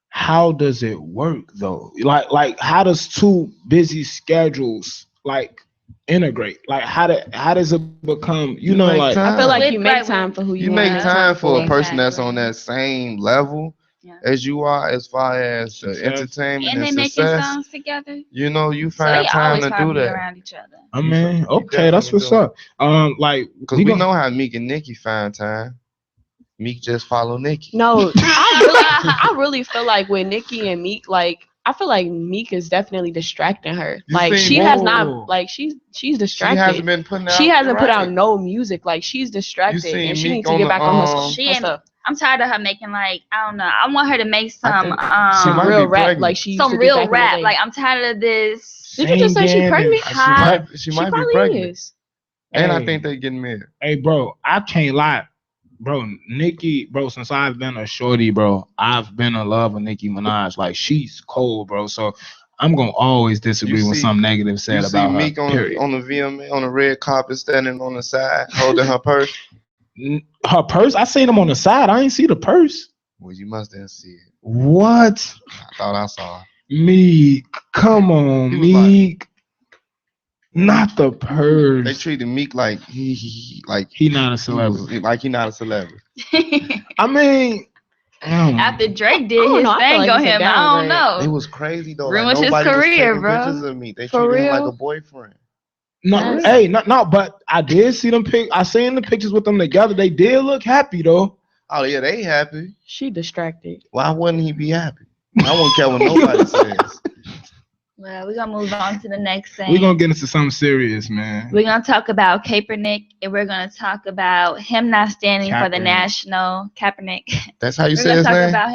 S2: How does it work though? Like how does two busy schedules like integrate? Like how does it become? You know,
S5: make
S2: like
S5: time.
S4: I feel like
S1: With
S4: you make
S1: right
S4: time
S1: with-
S4: for who you,
S5: You
S4: want
S5: make
S4: to
S5: time for a
S1: Exactly.
S5: person that's on that same level
S1: Yeah.
S5: as you are as far as the
S2: Success.
S5: entertainment
S1: And
S5: and
S1: they making
S5: success.
S1: songs together.
S5: You know, you
S1: So they
S5: find time
S1: always
S5: to do
S1: probably
S5: that.
S1: around each other.
S2: I mean,
S5: You
S2: okay, that's
S5: definitely
S2: what's
S5: do.
S2: up. Like
S5: Because we know how Meek and Nicki find time. Meek just follow Nicki.
S4: No, I really feel like with Nicki and Meek, like I feel like Meek is definitely distracting her.
S5: You
S4: Like
S5: seen
S4: she
S5: Whoa.
S4: has not, like she's
S5: She
S4: distracted.
S5: hasn't been putting out.
S4: She hasn't put out
S5: right.
S4: no music. Like she's distracted,
S5: seen
S4: and she
S5: Meek
S4: needs to
S5: on
S4: get
S5: the,
S4: back on
S1: She
S4: her
S1: ain't-
S4: stuff.
S1: I'm tired of her making like I don't know. I want her to make some
S5: think
S4: Some
S5: might
S4: real
S5: be
S4: rap,
S5: pregnant.
S4: like she used
S1: some
S4: to do
S1: real
S4: back in the
S1: rap.
S4: day.
S1: Like I'm tired of this.
S4: Did you just say she
S2: singing and-
S4: pregnant?
S1: Huh?
S5: She
S4: She
S5: might be
S4: probably
S5: pregnant.
S4: is.
S5: And I
S2: Hey.
S5: think they're getting married.
S2: Hey, bro, I can't lie. Bro, Nicki, bro, since I've been a shorty, bro, I've been in love with Nicki Minaj. Like, she's cold, bro. So I'm going to always disagree
S5: You
S2: with
S5: see-
S2: some negative said
S5: You see
S2: about her,
S5: Meek
S2: period.
S5: on the VMA on the red carpet standing on the side holding her purse.
S2: Her purse? I seen him on the side. I ain't see the purse.
S5: Well, you must have seen it.
S2: What?
S5: I thought I saw it.
S2: Meek, come on,
S5: He was like-
S2: Meek. Not the
S5: They
S2: purse.
S5: treated Meek like he
S2: He not a
S5: he was,
S2: celebrity.
S5: like he not a celebrity.
S2: I mean,
S1: After Drake did
S4: I don't
S1: his
S4: know, I feel
S1: thing
S4: like
S1: on
S4: it's a
S1: him, I
S4: downgrade.
S1: don't
S5: It
S1: know.
S5: was crazy though.
S1: Ruined
S5: Like
S1: his
S5: nobody was
S1: career,
S5: taking
S1: bro.
S5: pictures of me. They
S4: For
S5: treated him
S4: real?
S5: like a boyfriend.
S2: no,
S1: That's-
S2: hey, no, but I did see them I seen the pictures with them together. They did look happy though.
S5: Oh yeah, they happy.
S4: She distracted.
S5: Why wouldn't he be happy? I wouldn't care what nobody says.
S1: Well, we're gonna move on to the next thing.
S2: We're gonna get into something serious, man.
S1: We're gonna talk about Kaepernick, and we're gonna talk about him not standing for the
S2: Kaepernick.
S1: national Kaepernick.
S5: That's how you
S1: We're
S5: say
S1: gonna
S5: his
S1: talk
S5: name.
S1: about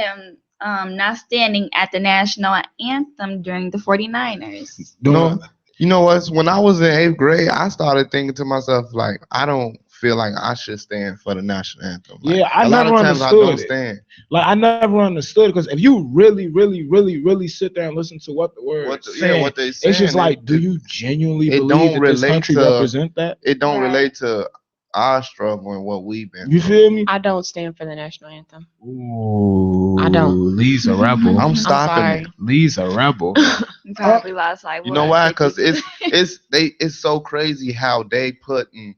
S1: him not standing at the national anthem during the 49ers.
S5: No, you know what? When I was in 8th grade, I started thinking to myself like, I don't feel like I should stand for the national anthem. Like,
S2: Yeah, I
S5: a lot
S2: never
S5: of times I
S2: understood
S5: don't
S2: it.
S5: stand.
S2: Like I never understood because if you really sit there and listen to what the words say,
S5: What they saying,
S2: it's just like, do you genuinely
S5: it
S2: believe
S5: don't
S2: that this
S5: relate
S2: country
S5: to-
S2: represent that?
S5: It don't
S1: Right.
S5: relate to our struggle and what we've been
S2: You
S5: through.
S2: feel me?
S4: I don't stand for the national anthem.
S2: Ooh,
S4: I don't.
S2: Lee's a rebel.
S5: I'm
S4: I'm
S5: stopping
S4: sorry.
S5: it.
S2: Lee's a rebel.
S1: You probably lost like
S5: You know
S1: what,
S5: why?
S1: 50?
S5: Because it's so crazy how they put and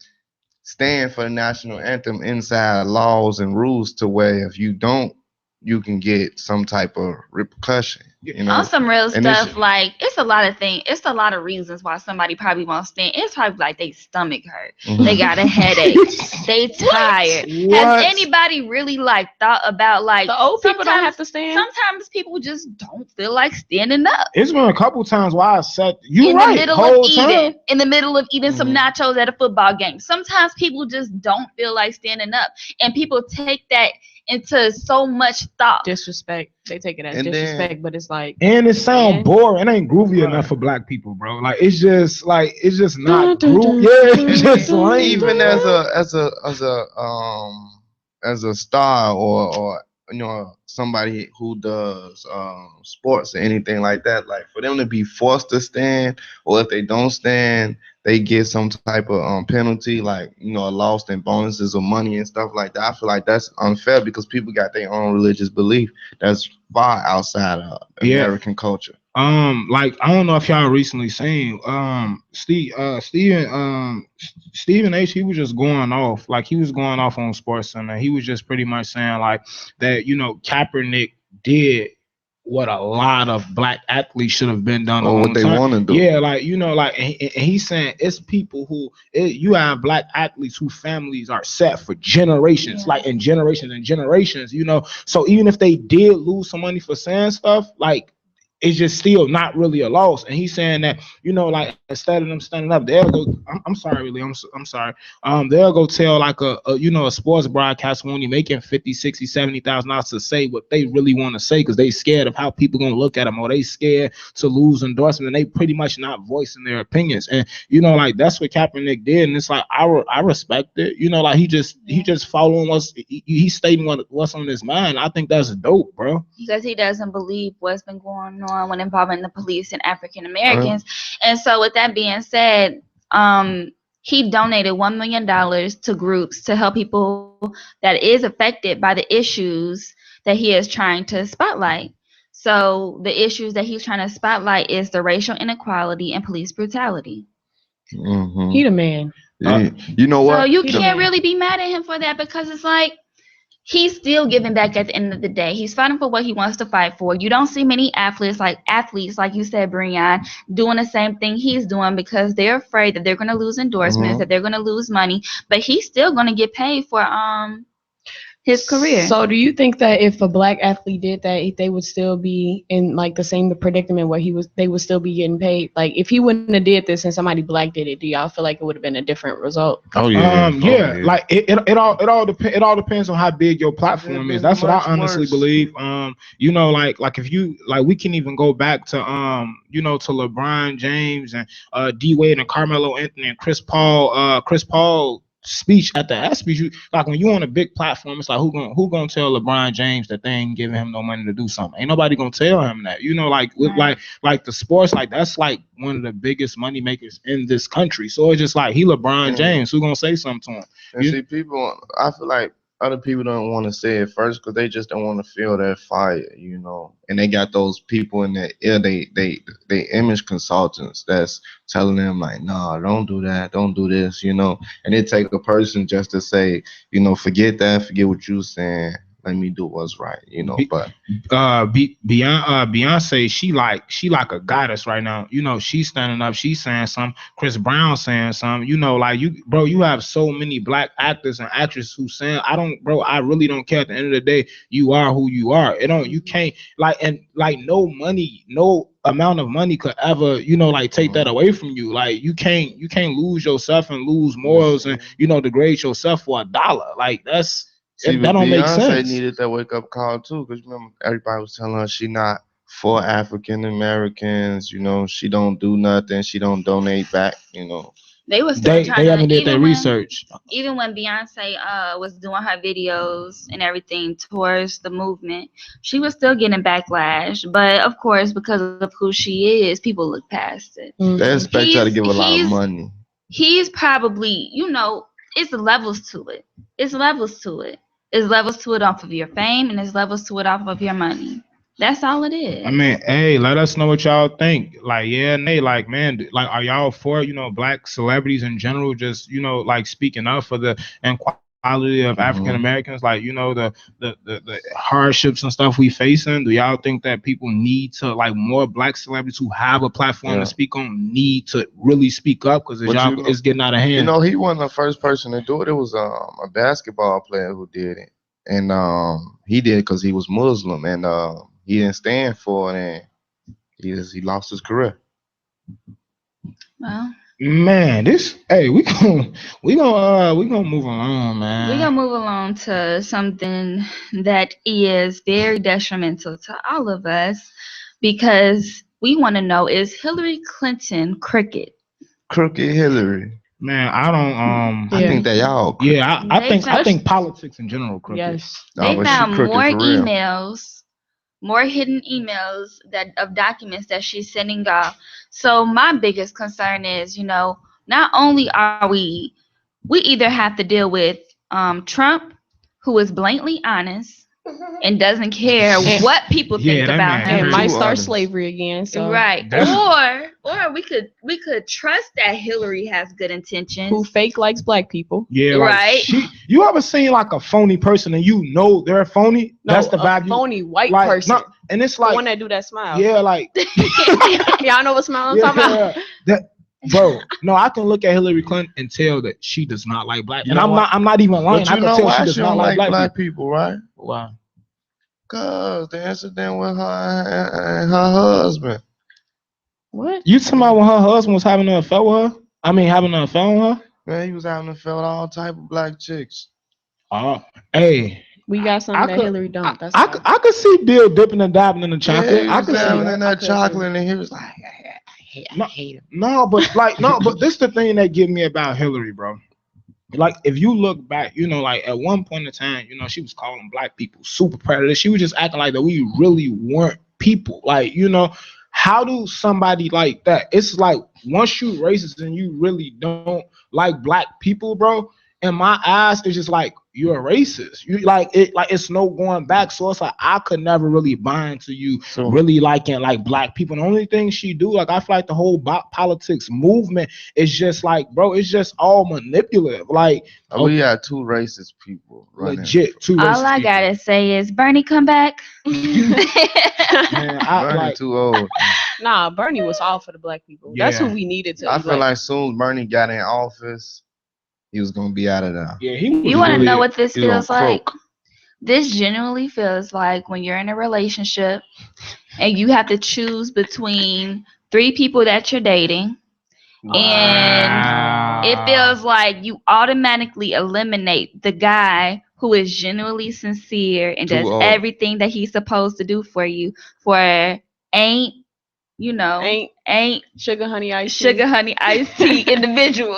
S5: stand for the national anthem inside laws and rules to where if you don't, you can get some type of repercussion. You know,
S1: on some real
S5: And it's-
S1: stuff, like it's a lot of things. It's a lot of reasons why somebody probably won't stand. It's probably like they stomach hurt.
S5: Mhm.
S1: They got a headache. They tired.
S2: What?
S1: Has anybody really like thought about like
S4: The old people don't
S1: sometimes-
S4: have to stand.
S1: Sometimes people just don't feel like standing up.
S2: It's been a couple times why I said you
S1: in
S2: right.
S1: the middle
S2: whole
S1: of
S2: time.
S1: eating, in the middle of eating some
S5: Mhm.
S1: nachos at a football game. Sometimes people just don't feel like standing up, and people take that into so much thought.
S4: Disrespect. They take it as
S5: And then-
S4: disrespect, but it's like
S2: And it sound
S4: Man.
S2: boring. It ain't groovy
S5: Right.
S2: enough for black people, bro. Like it's just not
S4: Dun, dun,
S2: groovy.
S4: dun,
S2: Yeah,
S4: dun,
S2: it's just
S4: dun,
S2: lame.
S5: Even as a star or you know somebody who does sports or anything like that, like for them to be forced to stand, or if they don't stand, they get some type of penalty, like you know, a loss in bonuses or money and stuff like that. I feel like that's unfair because people got their own religious belief that's far outside of
S2: Yeah.
S5: American culture.
S2: Like I don't know if y'all recently seen Stephen H. He was just going off, like he was going off on Sports Center. He was just pretty much saying like that, you know, Kaepernick did what a lot of black athletes should have been done a
S5: Or
S2: long
S5: what they
S2: time.
S5: want to do.
S2: Yeah, like you know, like and he's saying it's people who you have black athletes whose families are set for generations,
S1: Yeah.
S2: like in generations and generations, you know. So even if they did lose some money for saying stuff, like it's just still not really a loss. And he's saying that, you know, like instead of them standing up, they'll go. I'm sorry, really. I'm sorry. They'll go tell like a you know, a sports broadcast when you're making $50,000, $60,000, $70,000 to say what they really want to say because they scared of how people gonna look at them, or they scared to lose endorsement, and they pretty much not voicing their opinions. And you know, like that's what Kaepernick did, and it's like I respect it. You know, like he just following he's stating what's on his mind. I think that's dope, bro.
S1: Because he doesn't believe what's been going on when involving the police and African Americans. And so with that being said, he donated $1 million to groups to help people that is affected by the issues that he is trying to spotlight. So the issues that he's trying to spotlight is the racial inequality and police brutality.
S5: Mhm.
S4: he the man.
S5: Yeah. You know what?
S1: So you
S4: He
S1: can't
S4: the-
S1: really be mad at him for that because it's like he's still giving back at the end of the day. He's fighting for what he wants to fight for. You don't see many athletes like you said, Breon, doing the same thing he's doing because they're afraid that they're going to lose endorsements, that they're going to lose money. But he's still going to get paid for his career.
S4: So do you think that if a black athlete did that, they would still be in like the same predicament where they would still be getting paid? Like if he wouldn't have did this and somebody black did it, do y'all feel like it would have been a different result?
S2: Oh yeah, like it all depends on how big your platform is. That's what I honestly believe. You know, like if you like, we can even go back to you know, to LeBron James and D Wade and Carmelo Anthony and Chris Paul speech at the ESPYs. Like when you on a big platform, it's like who gonna tell LeBron James that they ain't giving him no money to do something? Ain't nobody gonna tell him that. You know, like with like the sports, like that's like one of the biggest money makers in this country. So it's just like he LeBron James, who gonna say something to him?
S5: And see, people, I feel like other people don't want to say it first because they just don't want to feel that fire, you know. And they got those people in their ear, they image consultants that's telling them like, nah, don't do that, don't do this, you know. And it take a person just to say, you know, forget that, forget what you saying. Let me do what's right, you know. But
S2: Beyonce, she like a goddess right now. You know, she's standing up, she's saying something. Chris Brown saying something. You know, like you have so many black actors and actresses who saying, I really don't care. At the end of the day, you are who you are. You can't no money, no amount of money could ever, you know, like take that away from you. Like you can't lose yourself and lose morals and, you know, degrade yourself for $1. Like that's.
S5: See,
S2: that don't make sense.
S5: Beyonce needed that wake up call too, because remember everybody was telling her she not for African Americans. You know, she don't do nothing. She don't donate back. You know,
S1: they haven't did their research. Even when Beyonce was doing her videos and everything towards the movement, she was still getting backlash. But of course, because of who she is, people look past it.
S5: They expect her to give a lot of money.
S1: He's probably, you know, it's levels to it. It's levels to it. It's levels to it off of your fame, and it's levels to it off of your money. That's all it is.
S2: I mean, hey, let us know what y'all think. Like, yeah, nay, like, man, like, are y'all for, you know, black celebrities in general, just, you know, like speaking up for the equality of African Americans, like, you know, the hardships and stuff we facing? Do y'all think that people need to, like, more black celebrities who have a platform to speak on need to really speak up? Because it's getting out of hand.
S5: You know, he wasn't the first person to do it. It was a basketball player who did it, and he did it because he was Muslim, and he didn't stand for it, and he lost his career.
S1: Well,
S2: man, we gonna move along, man.
S1: We're gonna move along to something that is very detrimental to all of us, because we want to know, is Hillary Clinton crooked?
S5: Crooked Hillary.
S2: Man, I don't.
S5: I think they all. Crooked.
S2: Yeah, I think politics in general crooked.
S4: Yes,
S1: they found more emails, more hidden emails of documents that she's sending off. So my biggest concern is, you know, not only are we either have to deal with Trump, who is blatantly honest and doesn't care what people think about him,
S4: and might start slavery again. So
S1: right, or we could trust that Hillary has good intentions.
S4: Who fake likes black people?
S2: Yeah, like
S1: right.
S2: You ever seen like a phony person and you know they're phony?
S4: No,
S2: that's the vibe.
S4: Phony white person.
S2: No, and it's like
S4: the one that do that smile.
S2: Yeah, like
S4: y'all know what smile I'm talking about.
S2: Bro, no, I can look at Hillary Clinton and tell that she does not like black people. And I'm not even lying.
S5: But you know why she don't like black
S2: people,
S5: right?
S2: Why?
S5: Cause the incident with her and her husband.
S4: What?
S2: You talking about when her husband was having an affair with her? I mean, having an affair with her?
S5: Man, he was having an affair with all type of black chicks.
S2: Oh, hey.
S4: We got something that Hillary don't. That's
S2: I could see Bill dipping and dabbing in the chocolate.
S5: Yeah, I could see in that chocolate, and he was like, I hate him.
S2: No, but this the thing that get me about Hillary, bro. Like, if you look back, you know, like at one point in time, you know, she was calling black people super predators. She was just acting like that we really weren't people. Like, you know, how do somebody like that? It's like once you racist and you really don't like black people, bro. In my eyes, it's just like, you're a racist. You like it, like it's no going back. So it's like I could never really buy into you
S5: So
S2: really liking like black people. The only thing she do, like I feel like the whole politics movement is just like, bro, it's just all manipulative. Like
S5: we got two racist people running.
S2: legit two racist
S1: All I
S2: people.
S1: gotta say is Bernie, come back.
S2: Man, I
S5: Bernie
S2: like
S5: too old.
S4: Nah, Bernie was all for the black people. That's who
S2: Yeah.
S4: we needed to.
S5: I feel like soon as Bernie got in office, he was gonna be out of there.
S2: yeah, he was
S1: You want to
S2: really,
S1: know what this
S5: he gonna
S1: feels like?
S5: croak.
S1: This genuinely feels like when you're in a relationship and you have to choose between 3 people that you're dating, and it feels like you automatically eliminate the guy who is genuinely sincere and
S5: Too
S1: does
S5: old.
S1: everything that he's supposed to do for you for ain't
S4: ain't sugar honey ice tea.
S1: sugar honey iced tea individual.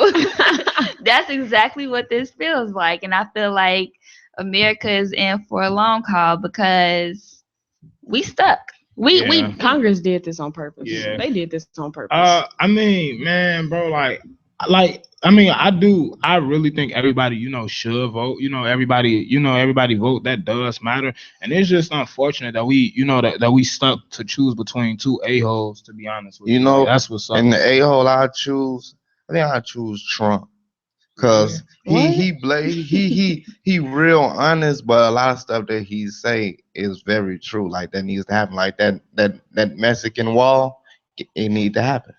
S1: That's exactly what this feels like, and I feel like America is in for a long haul because we stuck. We
S4: Congress did this on purpose.
S2: Yeah.
S4: They did this on purpose.
S2: I mean, man, bro, like I mean, I really think everybody, should vote. Everybody vote. That does matter. And it's just unfortunate that we, that we stuck to choose between two a-holes, to be honest with you.
S5: You know,
S2: Like, that's what's up.
S5: And the a-hole I choose Trump. Cause he real honest, but a lot of stuff that he say is very true. Like that needs to happen. Like that Mexican wall, it need to happen.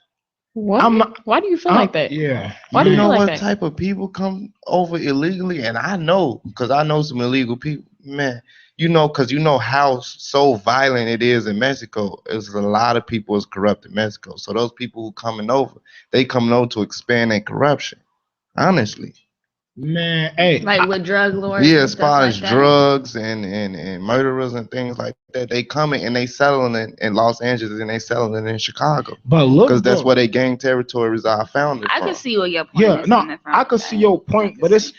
S4: What? Why do you feel like that?
S2: Yeah.
S4: Why do
S5: You
S4: you
S5: know
S4: feel like
S5: what
S4: that?
S5: type of people come over illegally? And I know, because I know some illegal people. Man, because how so violent it is in Mexico. There's a lot of people is corrupt in Mexico. So those people who coming over to expand their corruption. Honestly.
S2: Man, hey.
S1: like with drug lords.
S5: Yeah,
S1: and
S5: as
S1: stuff
S5: far
S1: like
S5: as
S1: that.
S5: drugs and murderers and things like that, they coming and they settling it in Los Angeles and they settling it in Chicago.
S2: But look,
S5: Because that's
S2: though,
S5: where they gang territories are founded
S1: I
S5: from.
S1: can see where your point
S2: Yeah,
S1: is.
S2: no,
S1: coming from
S2: I
S1: with
S2: could
S1: that.
S2: see your point,
S1: I
S2: but
S1: can
S2: it's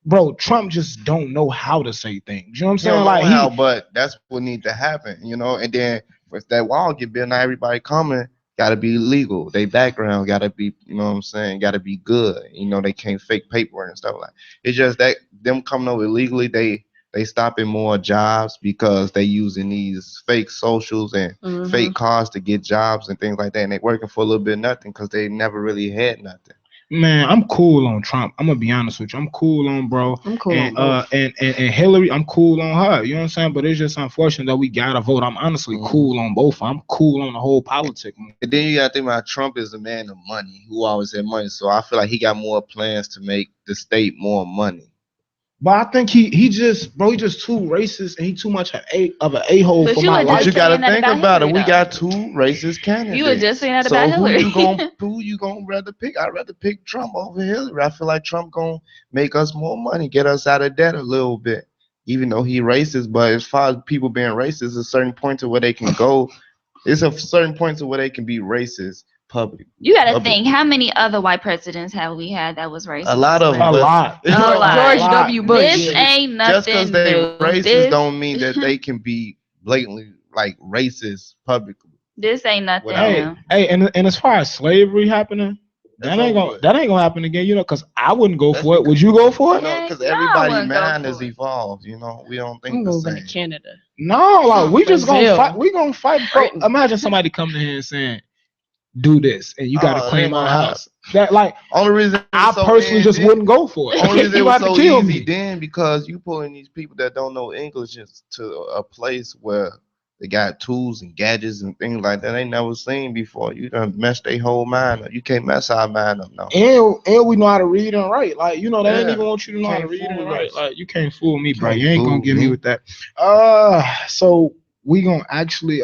S2: bro, Trump just don't know how to say things. You know what I'm
S5: You
S2: saying?
S5: don't
S2: Like
S5: know how, but that's what need to happen, and then if that wall get built, now everybody coming gotta be legal. They background gotta be, gotta be good. They can't fake paperwork and stuff like that. It's just that them coming over illegally, they stopping more jobs because they using these fake socials and fake cars to get jobs and things like that, and they working for a little bit of nothing because they never really had nothing.
S2: Man, I'm cool on Trump. I'm gonna be honest with you. I'm cool on bro.
S4: I'm cool
S2: and,
S4: on both.
S2: and Hillary, I'm cool on her. You know what I'm saying? But it's just unfortunate that we gotta vote. I'm honestly cool on both. I'm cool on the whole politics.
S5: And then you gotta think about Trump is a man of money who always had money. So I feel like he got more plans to make the state more money.
S2: But I think he just too racist and he too much of an a-hole
S1: But
S2: for
S1: you
S2: my
S1: were
S5: But
S2: life.
S5: you gotta
S1: saying that
S5: think
S1: about
S5: about it.
S1: Hillary,
S5: We
S1: though.
S5: got two racist candidates.
S1: You were just saying that
S5: So
S1: about Hillary.
S5: who you gonna rather pick? I'd rather pick Trump over Hillary. I feel like Trump gonna make us more money, get us out of debt a little bit, even though he racist. But as far as people being racist, there's a certain point to where they can go. It's a certain point to where they can be racist public.
S1: You gotta think, how many other white presidents have we had that was racist?
S5: A lot of
S2: A
S5: them.
S2: lot.
S5: It's
S1: A
S5: like-
S1: lot.
S4: George W. Bush.
S1: This ain't nothing
S5: Just because they
S1: new.
S5: racist
S1: This,
S5: don't mean that they can be blatantly like racist publicly.
S1: this ain't nothing
S5: Without-
S1: new.
S2: Hey, and as far as slavery happening,
S5: That's
S2: that ain't
S5: over with.
S2: gonna happen again, because I wouldn't go
S5: That's
S2: for it. Would you go for it?
S5: Because
S1: No, I
S5: everybody's
S1: wouldn't go
S5: mind
S1: for
S5: is
S1: it.
S5: evolved. We don't think
S4: I'm
S5: the
S4: moving to
S5: same.
S4: Canada.
S2: No, like we just gonna
S4: Brazil.
S2: fight. We gonna fight. Bro,
S4: Britain.
S2: imagine somebody coming here and saying, "Do this," and you gotta
S5: Oh, it
S2: claim
S5: ain't
S2: our
S5: gonna
S2: house. That like
S5: Only reason
S2: I
S5: it's so
S2: personally just
S5: easy-
S2: wouldn't go for it.
S5: Only reason it
S2: You
S5: was
S2: have to
S5: so
S2: kill
S5: easy
S2: me.
S5: then because you pulling these people that don't know English to a place where they got tools and gadgets and things like that they never seen before. You done messed their whole mind up. You can't mess our mind up now.
S2: And we know how to read and write. Like, they ain't
S5: Yeah.
S2: even want you to know how to
S5: Can't
S2: read and
S5: fool
S2: write.
S5: us.
S2: Like, you can't fool me, bro.
S5: Can't
S2: You ain't gonna
S5: fool
S2: get me
S5: me.
S2: with that. So we gonna actually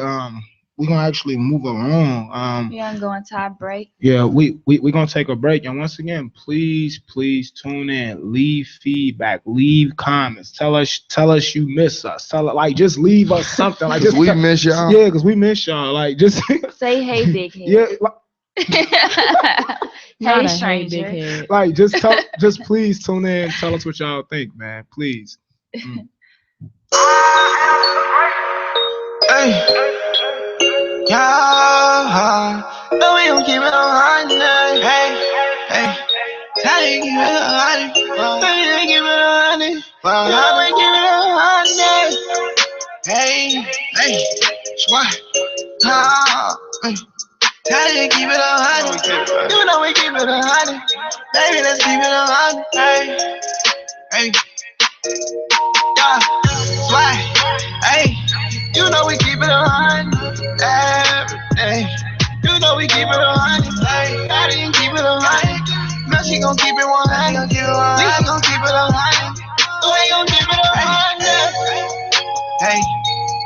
S2: move along.
S1: We gonna go into our break.
S2: Yeah, we gonna take a break, and once again, please tune in, leave feedback, leave comments, tell us you miss us, just leave us something, like just
S5: we miss y'all.
S2: yeah, because we miss y'all, like just
S1: Say hey, big head.
S2: yeah,
S4: Not
S1: Hey,
S4: a
S1: stranger.
S4: big head.
S2: like just please tune in, tell us what y'all think, man, please.
S3: Hey. Yeah, but we gon' keep it on 100. Hey, hey, tell you keep it on 100. Tell you keep it on 100. But I'ma give it 100. Hey, hey, what? Hey. Tell you keep it 100. You know we keep it 100. Baby, let's keep it 100. Hey, hey, yeah, swag. Hey, you know we keep it 100 every day. You know we keep it 100. Hey, daddy, you keep it 100. Now she gon' keep it 100. Lisa gon' keep it 100. We gon' keep it 100. Hey,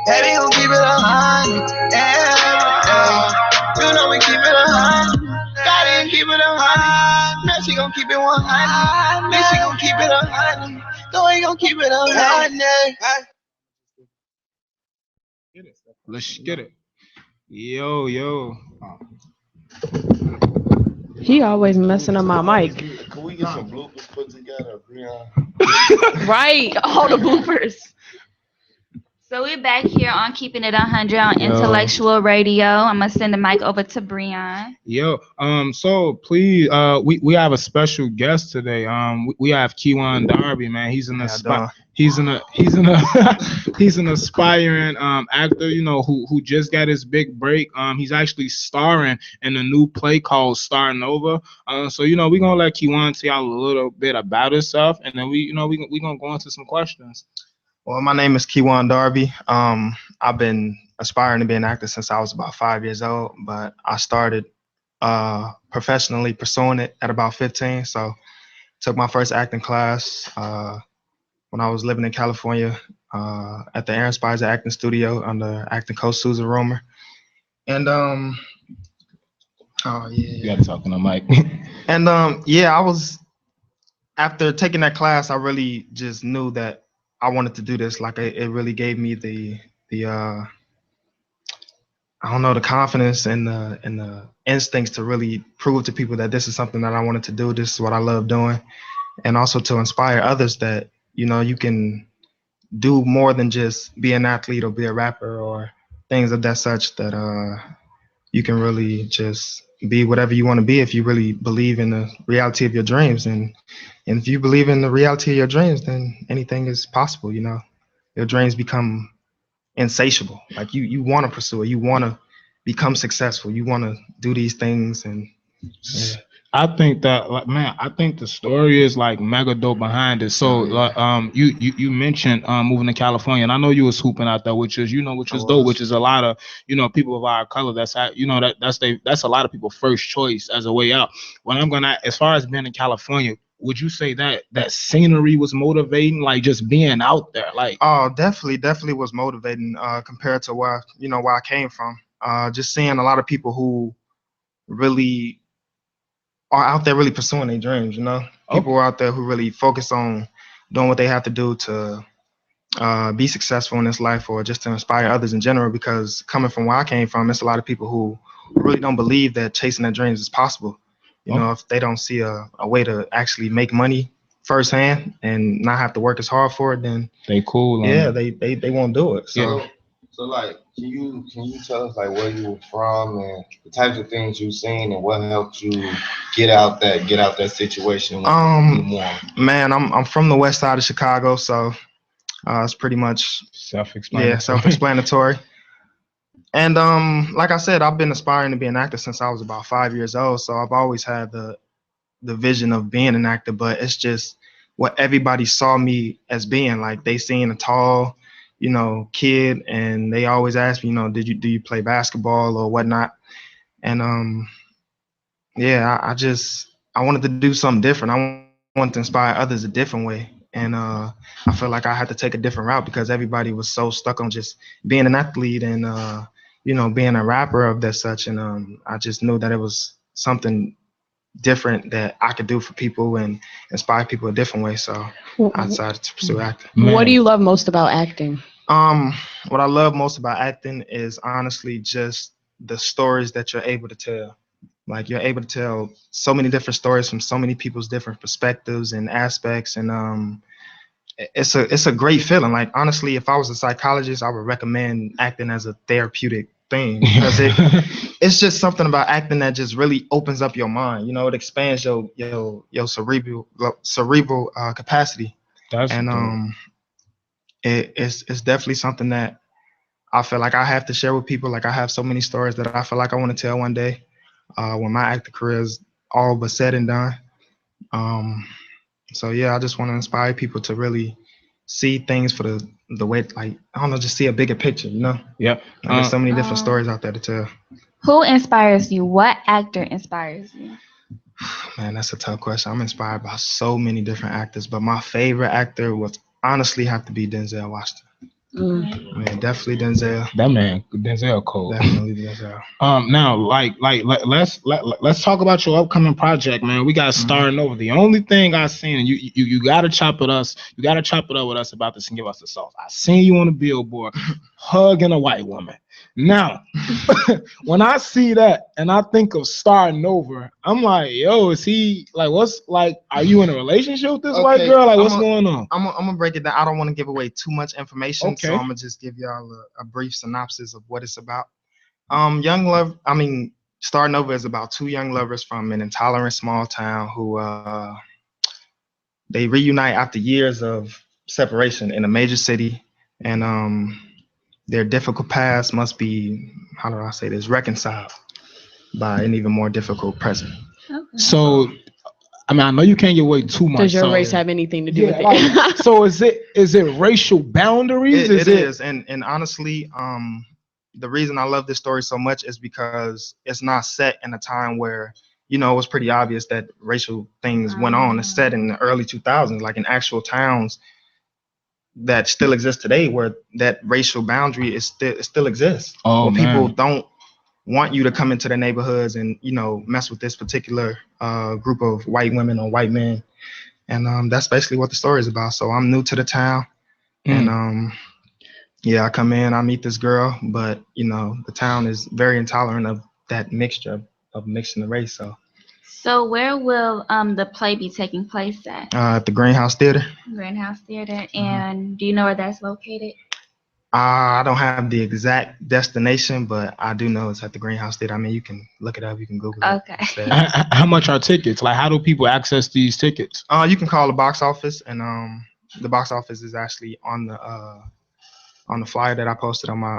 S3: baby, gon' keep it 100 every day. You know we keep it 100. Daddy, keep it 100. Now she gon' keep it 100. Lisa gon' keep it 100. So we gon' keep it 100.
S2: Let's get it. Yo.
S4: He always messing up my mic.
S5: Can we get some bloopers put together, Breon?
S4: Right, all the bloopers.
S1: So we're back here on Keeping It 100 on Intellectual Radio. I'm gonna send the mic over to Breon.
S2: Yo, so please, we have a special guest today. We have Kewan Darby, man. He's an he's an aspiring actor, you know, who just got his big break. He's actually starring in a new play called Starting Over. So you know, we're gonna let Kewan tell y'all a little bit about himself, and then we gonna go into some questions.
S6: Well, my name is Kewan Darby. I've been aspiring to be an actor since I was about 5 years old, but I started professionally pursuing it at about 15. So took my first acting class when I was living in California at the Aaron Spicer Acting Studio under acting coach Susan Romer. And
S2: You gotta talk on the mic.
S6: and I was, after taking that class, I really just knew that I wanted to do this. Like it really gave me the I don't know, the confidence and the instincts to really prove to people that this is something that I wanted to do. This is what I love doing, and also to inspire others that, you know, you can do more than just be an athlete or be a rapper or things of that such, that you can really just be whatever you want to be if you really believe in the reality of your dreams. And if you believe in the reality of your dreams, then anything is possible. You know, your dreams become insatiable. Like you want to pursue it. You want to become successful. You want to do these things. And yeah.
S2: I think that, like, man, I think the story is like mega dope behind it. So, you mentioned moving to California, and I know you was hooping out there, which is dope, which is a lot of, you know, people of our color. That's a lot of people first choice as a way out. When I'm gonna, as far as being in California, would you say that scenery was motivating, like just being out there, like?
S6: Oh, definitely was motivating compared to where I came from. Just seeing a lot of people who really are out there really pursuing their dreams, you know? People are out there who really focus on doing what they have to do to be successful in this life, or just to inspire others in general. Because coming from where I came from, it's a lot of people who really don't believe that chasing their dreams is possible. You know, if they don't see a way to actually make money firsthand and not have to work as hard for it, then
S2: they cool.
S6: Yeah, they won't do it. So.
S5: Yeah. So like, can you tell us like where you were from and the types of things you've seen and what helped you get out that situation?
S6: Man, I'm from the west side of Chicago, so it's pretty much
S2: self-explanatory.
S6: Yeah, self-explanatory. And like I said, I've been aspiring to be an actor since I was about 5 years old. So I've always had the vision of being an actor, but it's just what everybody saw me as being. Like, they seen a tall, you know, kid, and they always ask me, you know, do you play basketball or whatnot? And I wanted to do something different. I wanted to inspire others a different way. And I feel like I had to take a different route because everybody was so stuck on just being an athlete and you know, being a rapper of that such. And I just knew that it was something different that I could do for people and inspire people a different way. So I decided to pursue acting.
S4: Man. What do you love most about acting?
S6: What I love most about acting is honestly just the stories that you're able to tell. Like, you're able to tell so many different stories from so many people's different perspectives and aspects. And it's a great feeling. Like, honestly, if I was a psychologist, I would recommend acting as a therapeutic thing, because it's just something about acting that just really opens up your mind. You know, it expands your cerebral capacity.
S2: That's
S6: And
S2: dope.
S6: it's definitely something that I feel like I have to share with people. Like I have so many stories that I feel like I want to tell one day when my acting career is all but said and done. Um, so yeah, I just want to inspire people to really see things for the way, like, I don't know, just see a bigger picture, you know?
S2: Yep.
S6: Like there's so many different
S1: Um,
S6: stories out there to tell.
S1: Who inspires you? What actor inspires you?
S6: Man, that's a tough question. I'm inspired by so many different actors, but my favorite actor would honestly have to be Denzel Washington.
S4: Mm.
S6: I mean, definitely Denzel.
S2: That man, Denzel Cole.
S6: Definitely Denzel.
S2: Now, let's talk about your upcoming project, man. We got starting over. The only thing I seen, and you gotta chop it up with us about this and give us the sauce. I seen you on the billboard hugging a white woman. Now, when I see that and I think of starting over, I'm like, yo, is he like, what's like, are you in a relationship with this white
S6: Okay,
S2: girl? Like, what's going on?
S6: I'm gonna break it down. I don't want to give away too much information, so
S2: Okay.
S6: I'm gonna just give y'all a brief synopsis of what it's about. Starting over is about two young lovers from an intolerant small town who they reunite after years of separation in a major city, and their difficult past must be, how do I say this, reconciled by an even more difficult present.
S1: Okay.
S2: So, I mean, I know you can't give away too much.
S4: Does your
S2: so-
S4: race have anything to do
S2: Yeah,
S4: with
S2: like,
S4: it?
S2: so is it racial boundaries?
S6: It is, and honestly, the reason I love this story so much is because it's not set in a time where, you know, it was pretty obvious that racial things went on. It's set in the early 2000s, like in actual towns that still exist today, where that racial boundary is still exists.
S2: Oh,
S6: where people
S2: man.
S6: don't want you to come into their neighborhoods and, you know, mess with this particular group of white women or white men. And that's basically what the story is about. So I'm new to the town, and yeah, I come in, I meet this girl, but you know, the town is very intolerant of that mixture of mixing the race.
S1: So where will the play be taking place
S6: At the Greenhouse Theater.
S1: Greenhouse Theater, and do you know where that's located?
S6: I don't have the exact destination, but I do know it's at the Greenhouse Theater. I mean, you can look it up, you can Google it.
S1: Okay.
S2: How much are tickets? Like, how do people access these tickets?
S6: You can call the box office, and the box office is actually on the flyer that I posted on my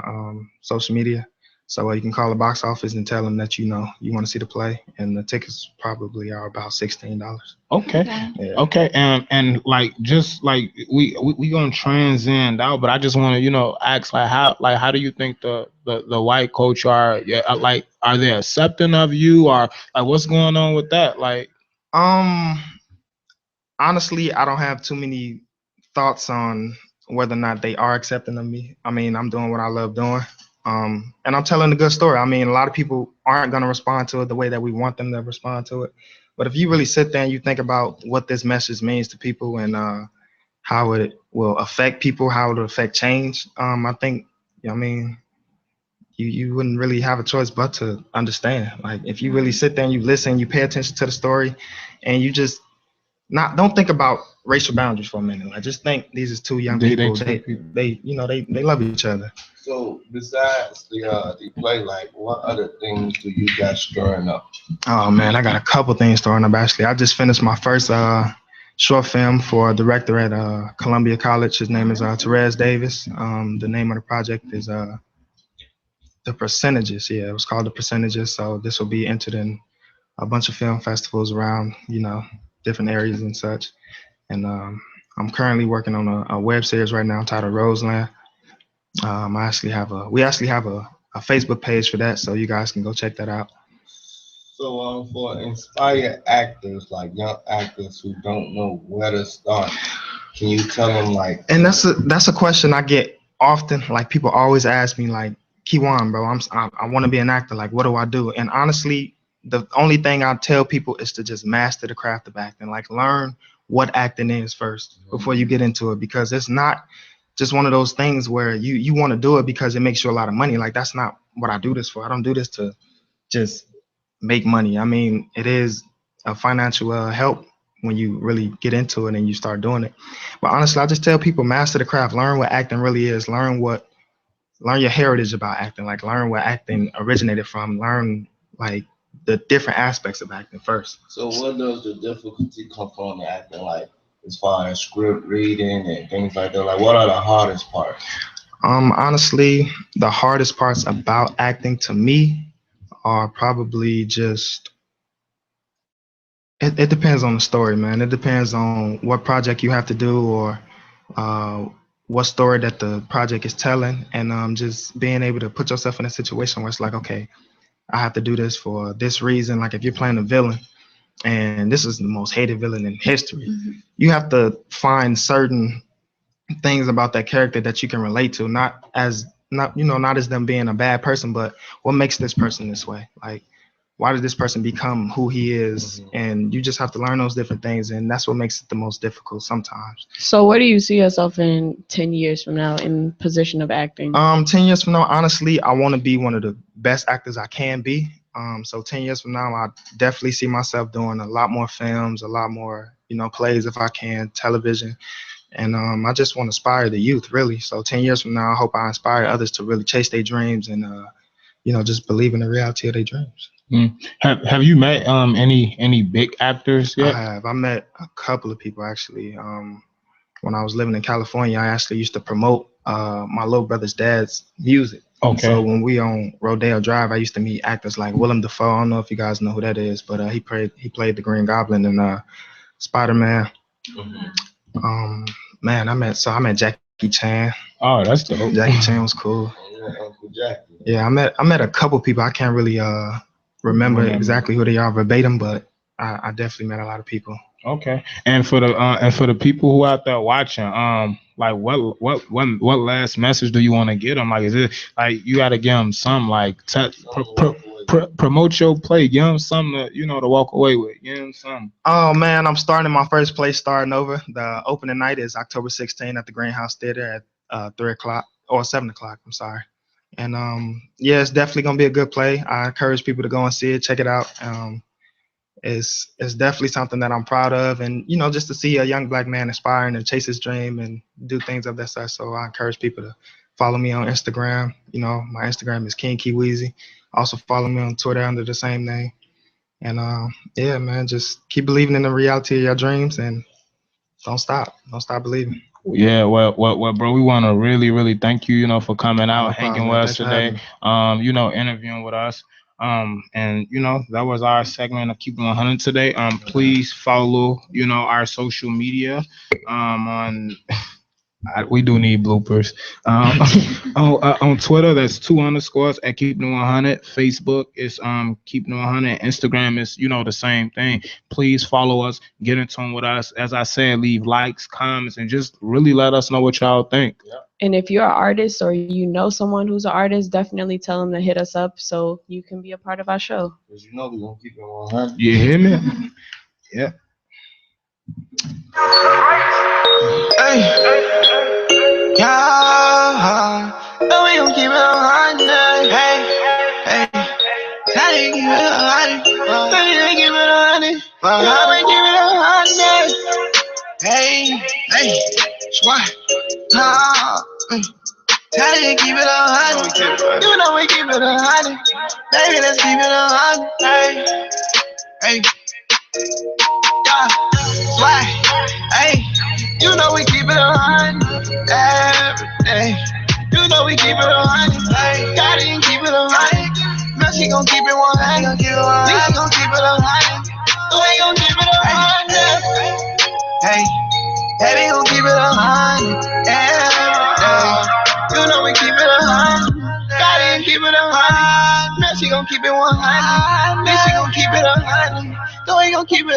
S6: social media. So you can call the box office and tell them that, you know, you want to see the play, and the tickets probably are about $16.
S2: Okay.
S6: Yeah.
S2: Okay, and like, just like we gonna transcend out, but I just want to, you know, ask how do you think the white culture are? Yeah, like, are they accepting of you, or like what's going on with that? Like,
S6: honestly, I don't have too many thoughts on whether or not they are accepting of me. I mean, I'm doing what I love doing, and I'm telling a good story. I mean, a lot of people aren't gonna respond to it the way that we want them to respond to it. But if you really sit there and you think about what this message means to people, and how it will affect people, how it will affect change, I think, I mean, you wouldn't really have a choice but to understand. Like, if you really sit there and you listen, you pay attention to the story, and you just don't think about racial boundaries for a minute. Like, just think these is two young people. They you know, they love each other.
S5: So besides the play, like, what other things do you got stirring up?
S6: Oh man, I got a couple things stirring up actually. I just finished my first short film for a director at Columbia College. His name is Therese Davis. The name of the project is The Percentages. Yeah, it was called The Percentages. So this will be entered in a bunch of film festivals around, you know, different areas and such. And I'm currently working on a web series right now titled Roseland. We actually have a Facebook page for that, so you guys can go check that out.
S5: So for inspired actors, like young actors who don't know where to start, can you tell them, like?
S6: And that's a question I get often. Like, people always ask me, like, Keywan, bro, I want to be an actor. Like, what do I do? And honestly, the only thing I tell people is to just master the craft of acting. Like, learn what acting is first before you get into it, because it's not just one of those things where you want to do it because it makes you a lot of money. Like, that's not what I do this for. I don't do this to just make money. I mean, it is a financial help when you really get into it and you start doing it. But honestly, I just tell people, master the craft, learn what acting really is, learn your heritage about acting, like learn where acting originated from, learn like the different aspects of acting first.
S5: So where does the difficulty come from in acting? Like, as far as script reading and things like that? Like, what are the hardest parts?
S6: Honestly, the hardest parts about acting to me are probably just it depends on the story, man. It depends on what project you have to do or uh, what story that the project is telling, and just being able to put yourself in a situation where it's like, okay, I have to do this for this reason. Like if you're playing a villain, and this is the most hated villain in history, you have to find certain things about that character that you can relate to, not as them being a bad person, but what makes this person this way. Like, why did this person become who he is? And you just have to learn those different things, and that's what makes it the most difficult sometimes.
S4: So where do you see yourself in 10 years from now in position of acting?
S6: 10 years from now, honestly, I want to be one of the best actors I can be. So 10 years from now, I definitely see myself doing a lot more films, a lot more, plays if I can, television. And I just want to inspire the youth, really. So 10 years from now, I hope I inspire others to really chase their dreams and, just believe in the reality of their dreams.
S2: Have you met any big actors yet?
S6: I have. I met a couple of people, actually. When I was living in California, I actually used to promote my little brother's dad's music.
S2: Okay.
S6: So when we on Rodeo Drive, I used to meet actors like Willem Dafoe. I don't know if you guys know who that is, but he played the Green Goblin in Spider-Man. Man, I met Jackie Chan.
S2: Oh, that's dope.
S6: Jackie Chan was cool.
S5: Uncle Jackie.
S6: Yeah, I met a couple people. I can't really remember exactly who they are verbatim, but I definitely met a lot of people.
S2: Okay. And for the people who out there watching, like what last message do you want to get them? Like, is it like you got to give them some like promote your play, give them something to walk away with, give them something.
S6: Oh man, I'm starting my first play, starting over. The opening night is October 16th at the Greenhouse Theater at 3:00 or 7:00. I'm sorry. And yeah, it's definitely gonna be a good play. I encourage people to go and see it, check it out. It's definitely something that I'm proud of, and just to see a young black man aspiring to chase his dream and do things of that sort. So I encourage people to follow me on Instagram. My Instagram is King Kiwizi. Also follow me on Twitter under the same name. And yeah, man, just keep believing in the reality of your dreams and don't stop believing.
S2: Yeah, well, bro, we want to really thank you, for coming out, hanging with us today, interviewing with us. And that was our segment of Keeping 100 today. Please follow, our social media. We do need bloopers. On Twitter, that's 2_ at Keeping 100. Facebook is Keeping 100. Instagram is the same thing. Please follow us, get in tune with us. As I said, leave likes, comments, and just really let us know what y'all think. Yeah.
S4: And if you're an artist or someone who's an artist, definitely tell them to hit us up so you can be a part of our show.
S5: Because we're gonna keep it 100.
S2: You hear me? Yeah.
S3: Hey, yeah, and we gon' keep it 100. Hey, tell you keep it 100. Tell you keep it 100. How we keep it 100? Hey, swat. Tell you keep it 100. You know we keep it 100. Baby, let's keep it 100. Hey, yeah, swat. Hey, you know we keep it 100 every day. You know we keep it 100. Hey, Gotti and keep it 100. Now she gon' keep it 100. Lisa gon' keep it 100. We gon' keep it 100. Hey, baby gon' keep it 100 every day. You know we keep it 100. Gotti and keep it 100. Now she gon' keep it 100. Lisa gon' keep it 100. We gon' keep it.